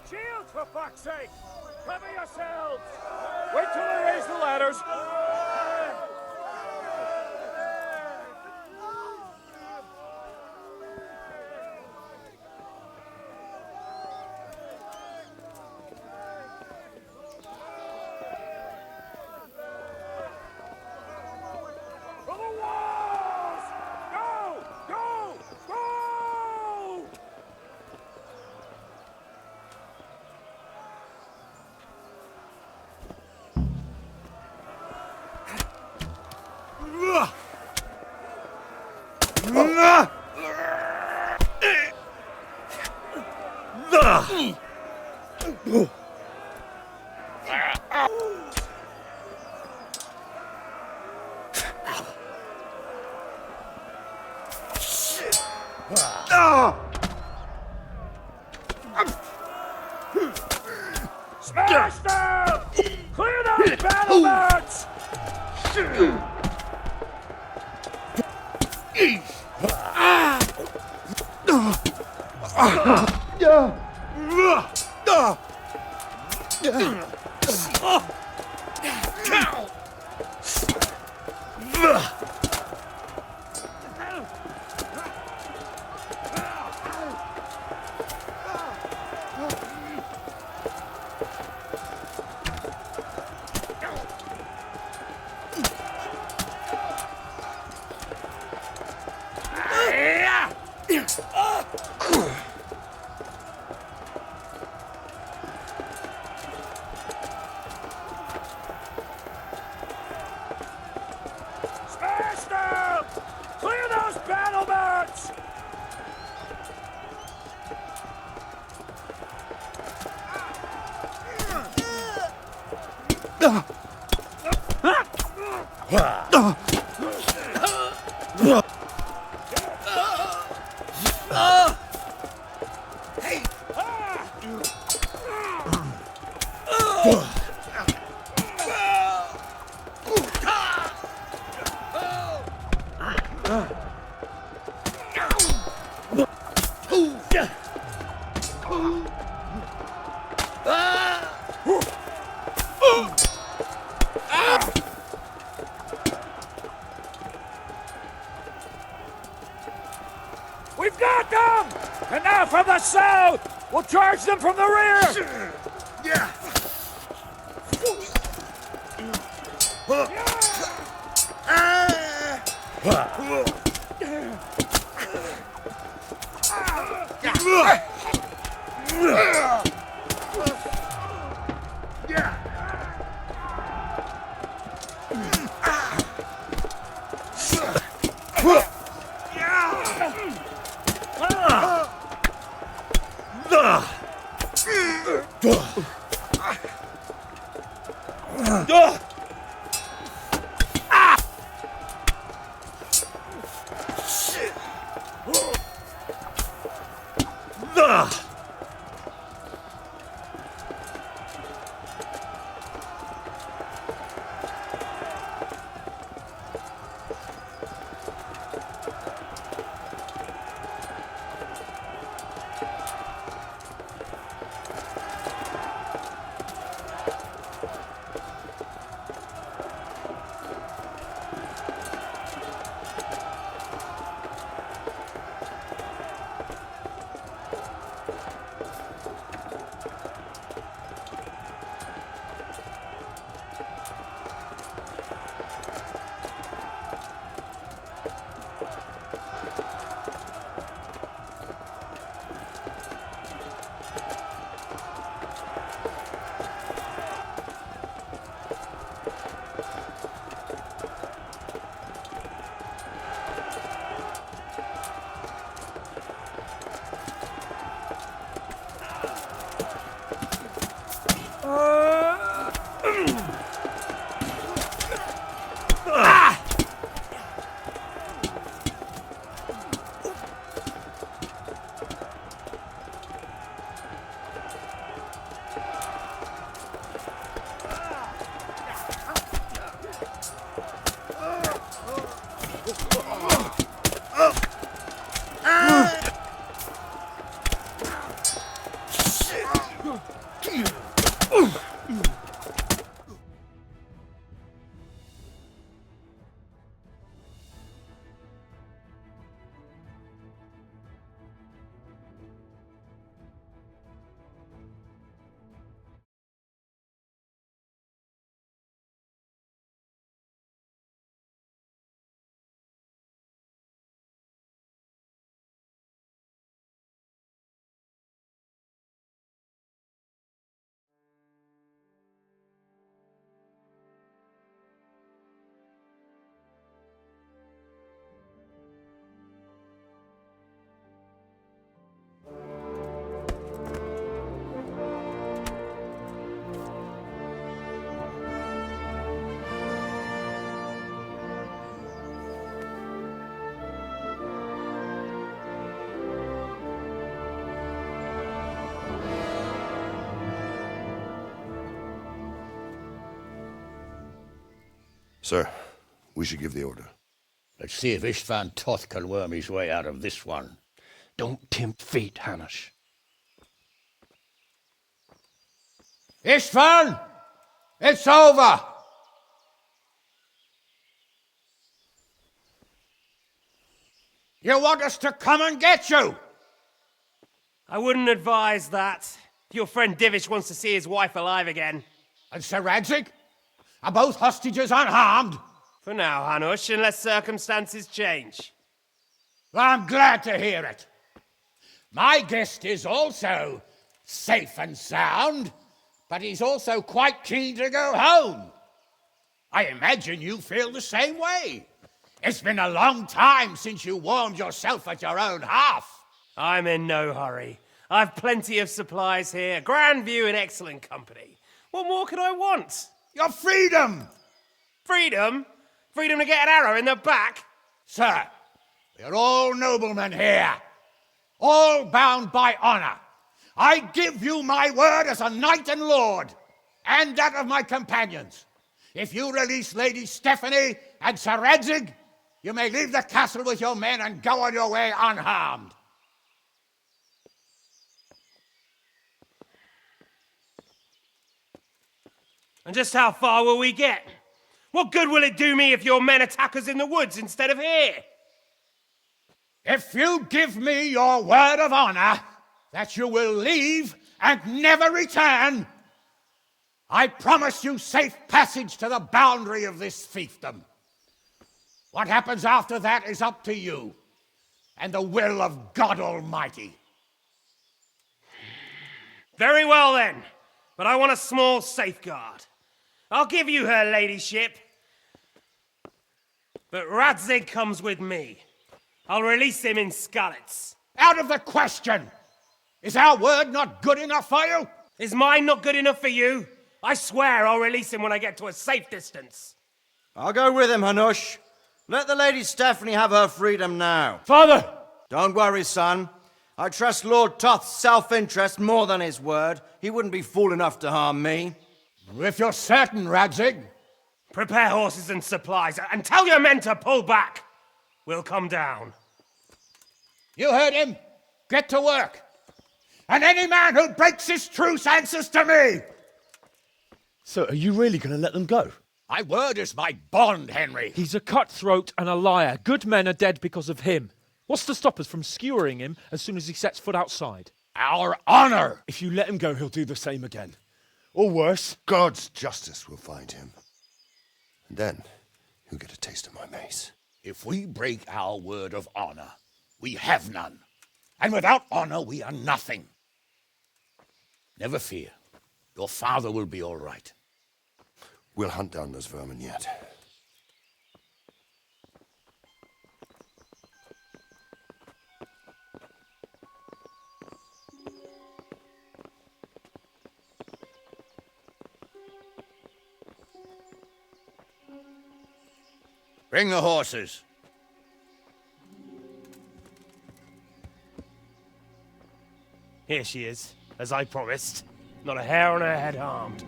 Shield, for fuck's sake! Cover yourselves! Wait till I raise the ladders! For the walls! Go! Go! Go! Smash them! Clear those battlements! We've got them! And now from the south! We'll charge them from the rear! Yeah. Sir, we should give the order. Let's see if Istvan Toth can worm his way out of this one. Don't tempt fate, Hanish. Istvan! It's over! You want us to come and get you? I wouldn't advise that. Your friend Divish wants to see his wife alive again. And Sir Radzik? Are both hostages unharmed? For now, Hanush, unless circumstances change. I'm glad to hear it. My guest is also safe and sound, but he's also quite keen to go home. I imagine you feel the same way. It's been a long time since you warmed yourself at your own hearth. I'm in no hurry. I've plenty of supplies here, grand view and excellent company. What more could I want? Your freedom! Freedom? Freedom to get an arrow in the back? Sir, we're all noblemen here, all bound by honor. I give you my word as a knight and lord, and that of my companions. If you release Lady Stephanie and Sir Radzig, you may leave the castle with your men and go on your way unharmed. And just how far will we get? What good will it do me if your men attack us in the woods instead of here? If you give me your word of honor that you will leave and never return, I promise you safe passage to the boundary of this fiefdom. What happens after that is up to you and the will of God Almighty. Very well then, but I want a small safeguard. I'll give you her ladyship, but Radzig comes with me. I'll release him in Skalitz. Out of the question! Is our word not good enough for you? Is mine not good enough for you? I swear I'll release him when I get to a safe distance. I'll go with him, Hanush. Let the Lady Stephanie have her freedom now. Father! Don't worry, son. I trust Lord Toth's self-interest more than his word. He wouldn't be fool enough to harm me. If you're certain, Radzig. Prepare horses and supplies, and tell your men to pull back. We'll come down. You heard him. Get to work. And any man who breaks his truce answers to me. So, are you really going to let them go? My word is my bond, Henry. He's a cutthroat and a liar. Good men are dead because of him. What's to stop us from skewering him as soon as he sets foot outside? Our honor! If you let him go, he'll do the same again. Or worse. God's justice will find him. And then he'll get a taste of my mace. If we break our word of honor, we have none. And without honor, we are nothing. Never fear. Your father will be all right. We'll hunt down those vermin yet. Bring the horses. Here she is, as I promised. Not a hair on her head harmed.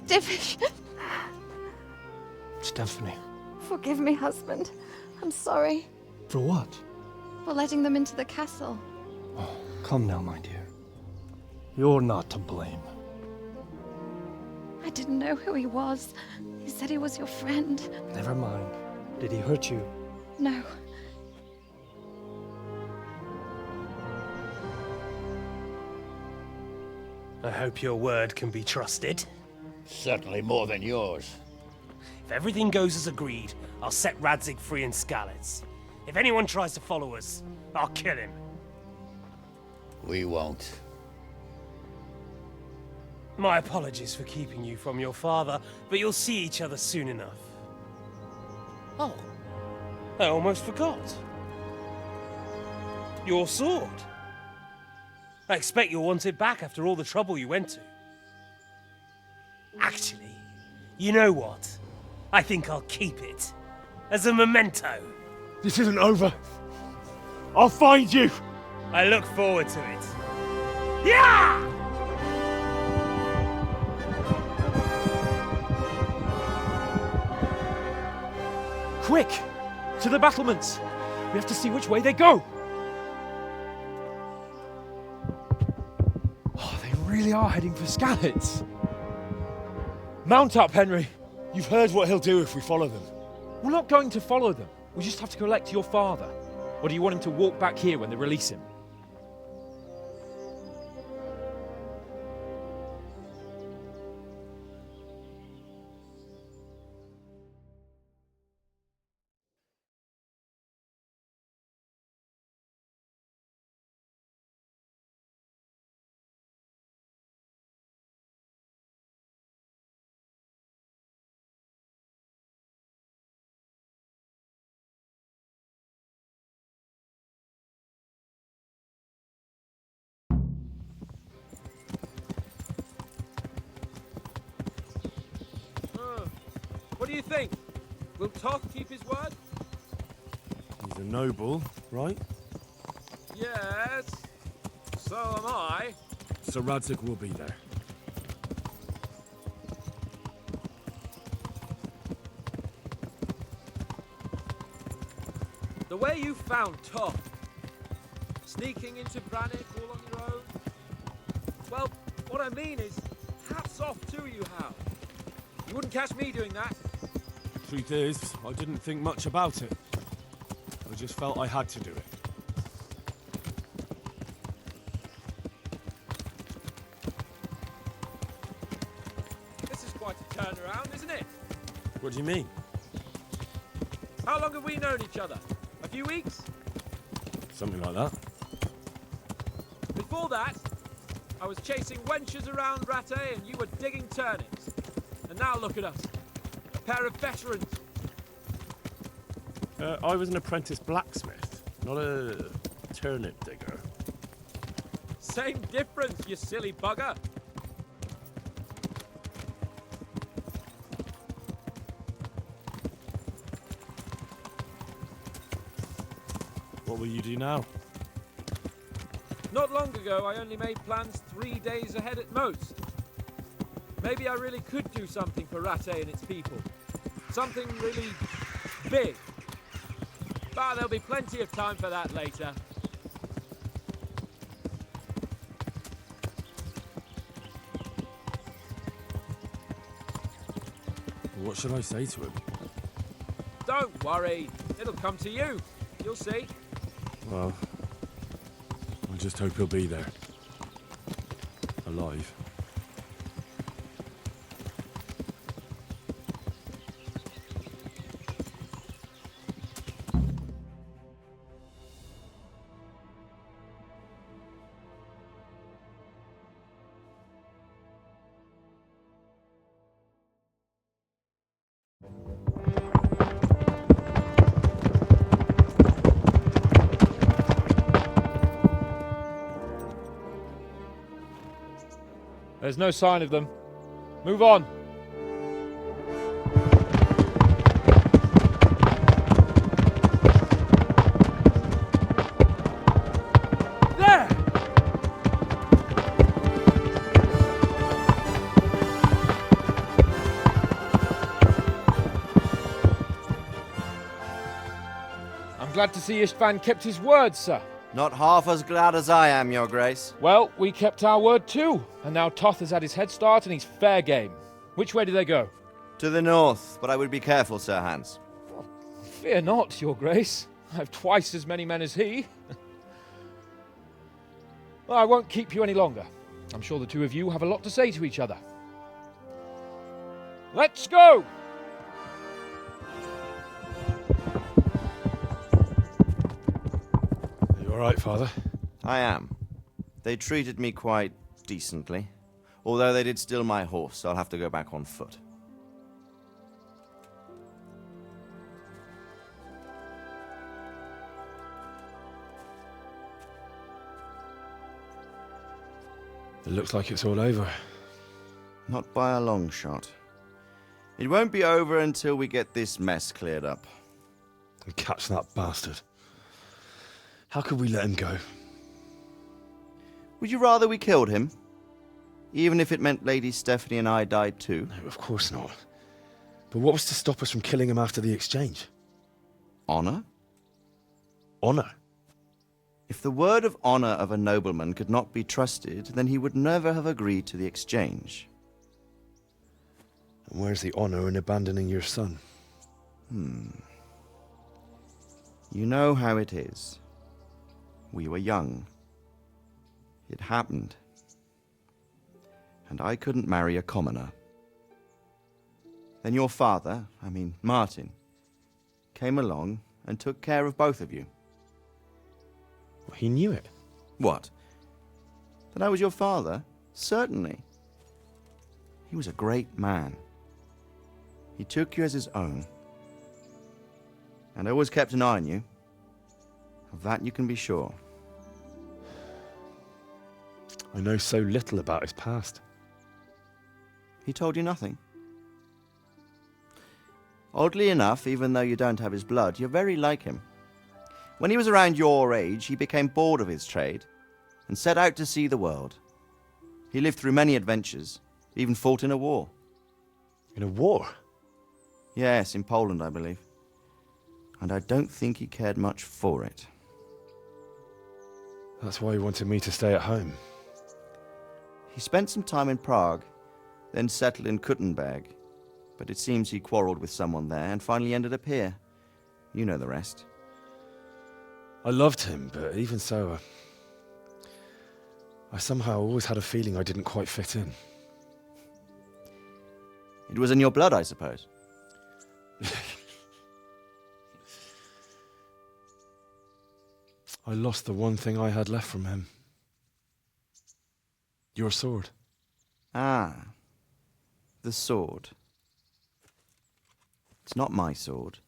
Divish! Stephanie. Forgive me, husband. I'm sorry For what? for letting them into the castle. Come now, my dear. You're not to blame. I didn't know who he was. He said he was your friend. Never mind. Did he hurt you? No. I hope your word can be trusted. Certainly more than yours. If everything goes as agreed, I'll set Radzig free in Skalitz. If anyone tries to follow us, I'll kill him. We won't. My apologies for keeping you from your father, but you'll see each other soon enough. Oh, I almost forgot. Your sword. I expect you'll want it back after all the trouble you went to. Actually, you know what? I think I'll keep it. As a memento. This isn't over. I'll find you. I look forward to it. Yeah! Quick! To the battlements! We have to see which way they go! Oh, they really are heading for Skalitz. Mount up, Henry. You've heard what he'll do if we follow them. We're not going to follow them. We just have to collect your father. Or do you want him to walk back here when they release him? you think? Will Toth keep his word? He's a noble, right? Yes. So am I. So Radzig will be there. The way you found Toth, sneaking into Brannick all on your own. Well, what I mean is, hats off to you, Hal. You wouldn't catch me doing that. Truth is, I didn't think much about it. I just felt I had to do it. This is quite a turnaround, isn't it? What do you mean? How long have we known each other? A few weeks? Something like that. Before that, I was chasing wenches around Rattay and you were digging turnips. And now look at us. A pair of veterans. I was an apprentice blacksmith, not a turnip digger. Same difference, you silly bugger. What will you do now? Not long ago, I only made plans 3 days ahead at most. Maybe I really could do something for Rattay and its people. Something really big. But there'll be plenty of time for that later. What should I say to him? Don't worry. It'll come to you. You'll see. Well, I just hope he'll be there. Alive. There's no sign of them. Move on. There! I'm glad to see Istvan kept his word, sir. Not half as glad as I am, Your Grace. Well, we kept our word too, and now Toth has had his head start and he's fair game. Which way do they go? To the north, but I would be careful, Sir Hans. Fear not, Your Grace. I have twice as many men as he. Well, I won't keep you any longer. I'm sure the two of you have a lot to say to each other. Let's go! All right, Father? I am. They treated me quite decently. Although they did steal my horse, so I'll have to go back on foot. It looks like it's all over. Not by a long shot. It won't be over until we get this mess cleared up. And catch that bastard. How could we let him go? Would you rather we killed him? Even if it meant Lady Stephanie and I died too? No, of course not. But what was to stop us from killing him after the exchange? Honor? Honor? If the word of honor of a nobleman could not be trusted, then he would never have agreed to the exchange. And where's the honor in abandoning your son? You know how it is. We were young. It happened. And I couldn't marry a commoner. Then your father, Martin, came along and took care of both of you. Well, he knew it. What? That I was your father? Certainly. He was a great man. He took you as his own. And always kept an eye on you. Of that you can be sure. I know so little about his past. He told you nothing? Oddly enough, even though you don't have his blood, you're very like him. When he was around your age, he became bored of his trade and set out to see the world. He lived through many adventures, even fought in a war. In a war? Yes, in Poland, I believe. And I don't think he cared much for it. That's why he wanted me to stay at home. He spent some time in Prague, then settled in Kuttenberg. But it seems he quarreled with someone there and finally ended up here. You know the rest. I loved him, but even so, I somehow always had a feeling I didn't quite fit in. It was in your blood, I suppose. I lost the one thing I had left from him. Your sword. Ah, the sword. It's not my sword.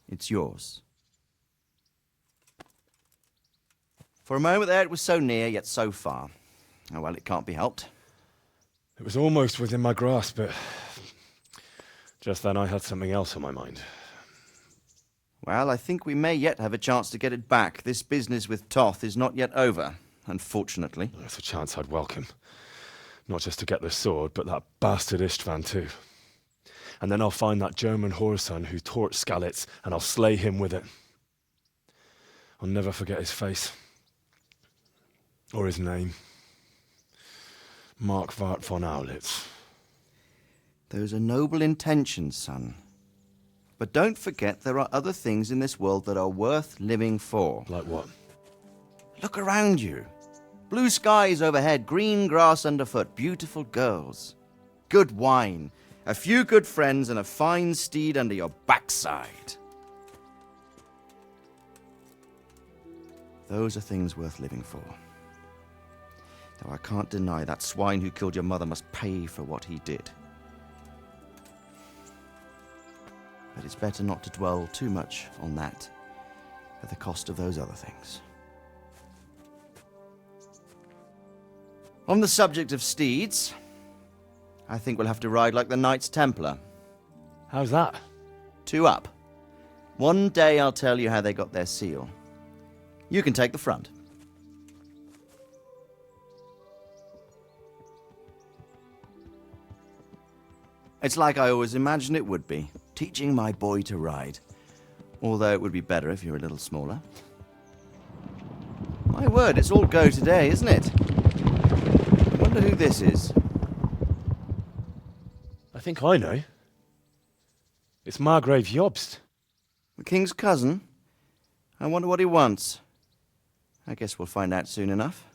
It's yours. For a moment there, it was so near, yet so far. Oh, well, it can't be helped. It was almost within my grasp, but just then I had something else on my mind. Well, I think we may yet have a chance to get it back. This business with Toth is not yet over, unfortunately. That's a chance I'd welcome. Not just to get the sword, but that bastard Istvan too. And then I'll find that German whoreson who torched Skalitz, and I'll slay him with it. I'll never forget his face. Or his name. Mark Vart von Aulitz. Those are noble intentions, son. But don't forget there are other things in this world that are worth living for. Like what? Look around you. Blue skies overhead, green grass underfoot, beautiful girls. Good wine, a few good friends, and a fine steed under your backside. Those are things worth living for. Though I can't deny that swine who killed your mother must pay for what he did. But it's better not to dwell too much on that at the cost of those other things. On the subject of steeds, I think we'll have to ride like the Knights Templar. How's that? 2 up. One day I'll tell you how they got their seal. You can take the front. It's like I always imagined it would be, teaching my boy to ride. Although it would be better if you were a little smaller. My word, it's all go today, isn't it? I wonder who this is. I think I know. It's Margrave Jobst. The king's cousin? I wonder what he wants. I guess we'll find out soon enough.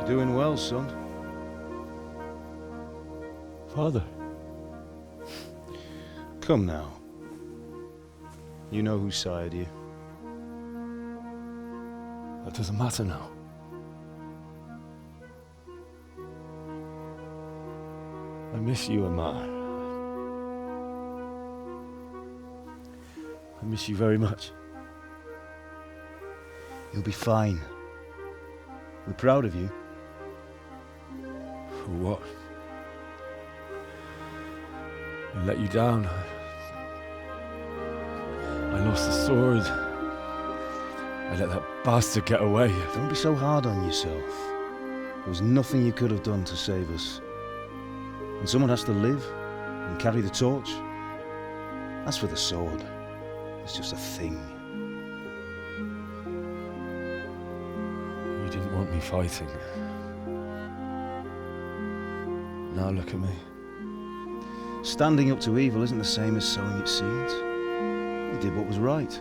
Doing well, son. Father. Come now. You know who sired you. That doesn't matter now. I miss you, Amar. I miss you very much. You'll be fine. We're proud of you. For what? I let you down. I lost the sword. I let that bastard get away. Don't be so hard on yourself. There was nothing you could have done to save us. And someone has to live and carry the torch. As for the sword, it's just a thing. You didn't want me fighting. Now look at me. Standing up to evil isn't the same as sowing its seeds. You did what was right.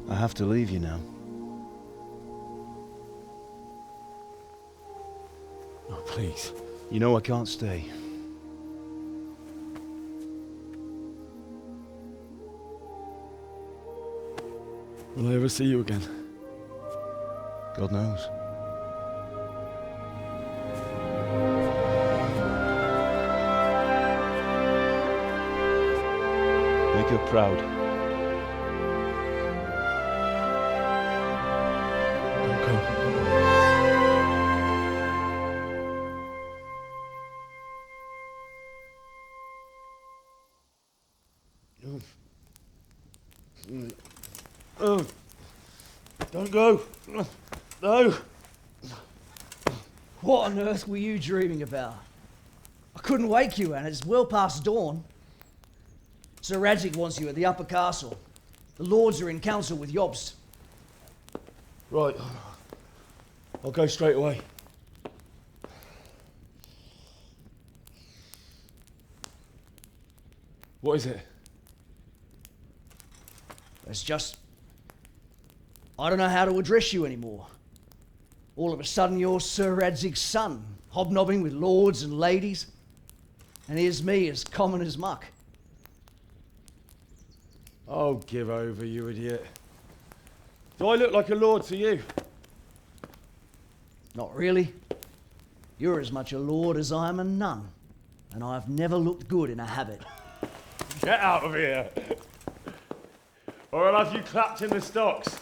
I have to leave you now. Oh, please. You know I can't stay. Will I ever see you again? God knows. Make her proud. Don't go. Oh, don't go. No. What on earth were you dreaming about? I couldn't wake you, and it's well past dawn. Sir Radzig wants you at the upper castle. The lords are in council with Jobst. Right. I'll go straight away. What is it? It's just... I don't know how to address you anymore. All of a sudden you're Sir Radzig's son, hobnobbing with lords and ladies. And here's me, as common as muck. Oh, give over, you idiot. Do I look like a lord to you? Not really. You're as much a lord as I am a nun. And I've never looked good in a habit. Get out of here! Or I'll have you clapped in the stocks.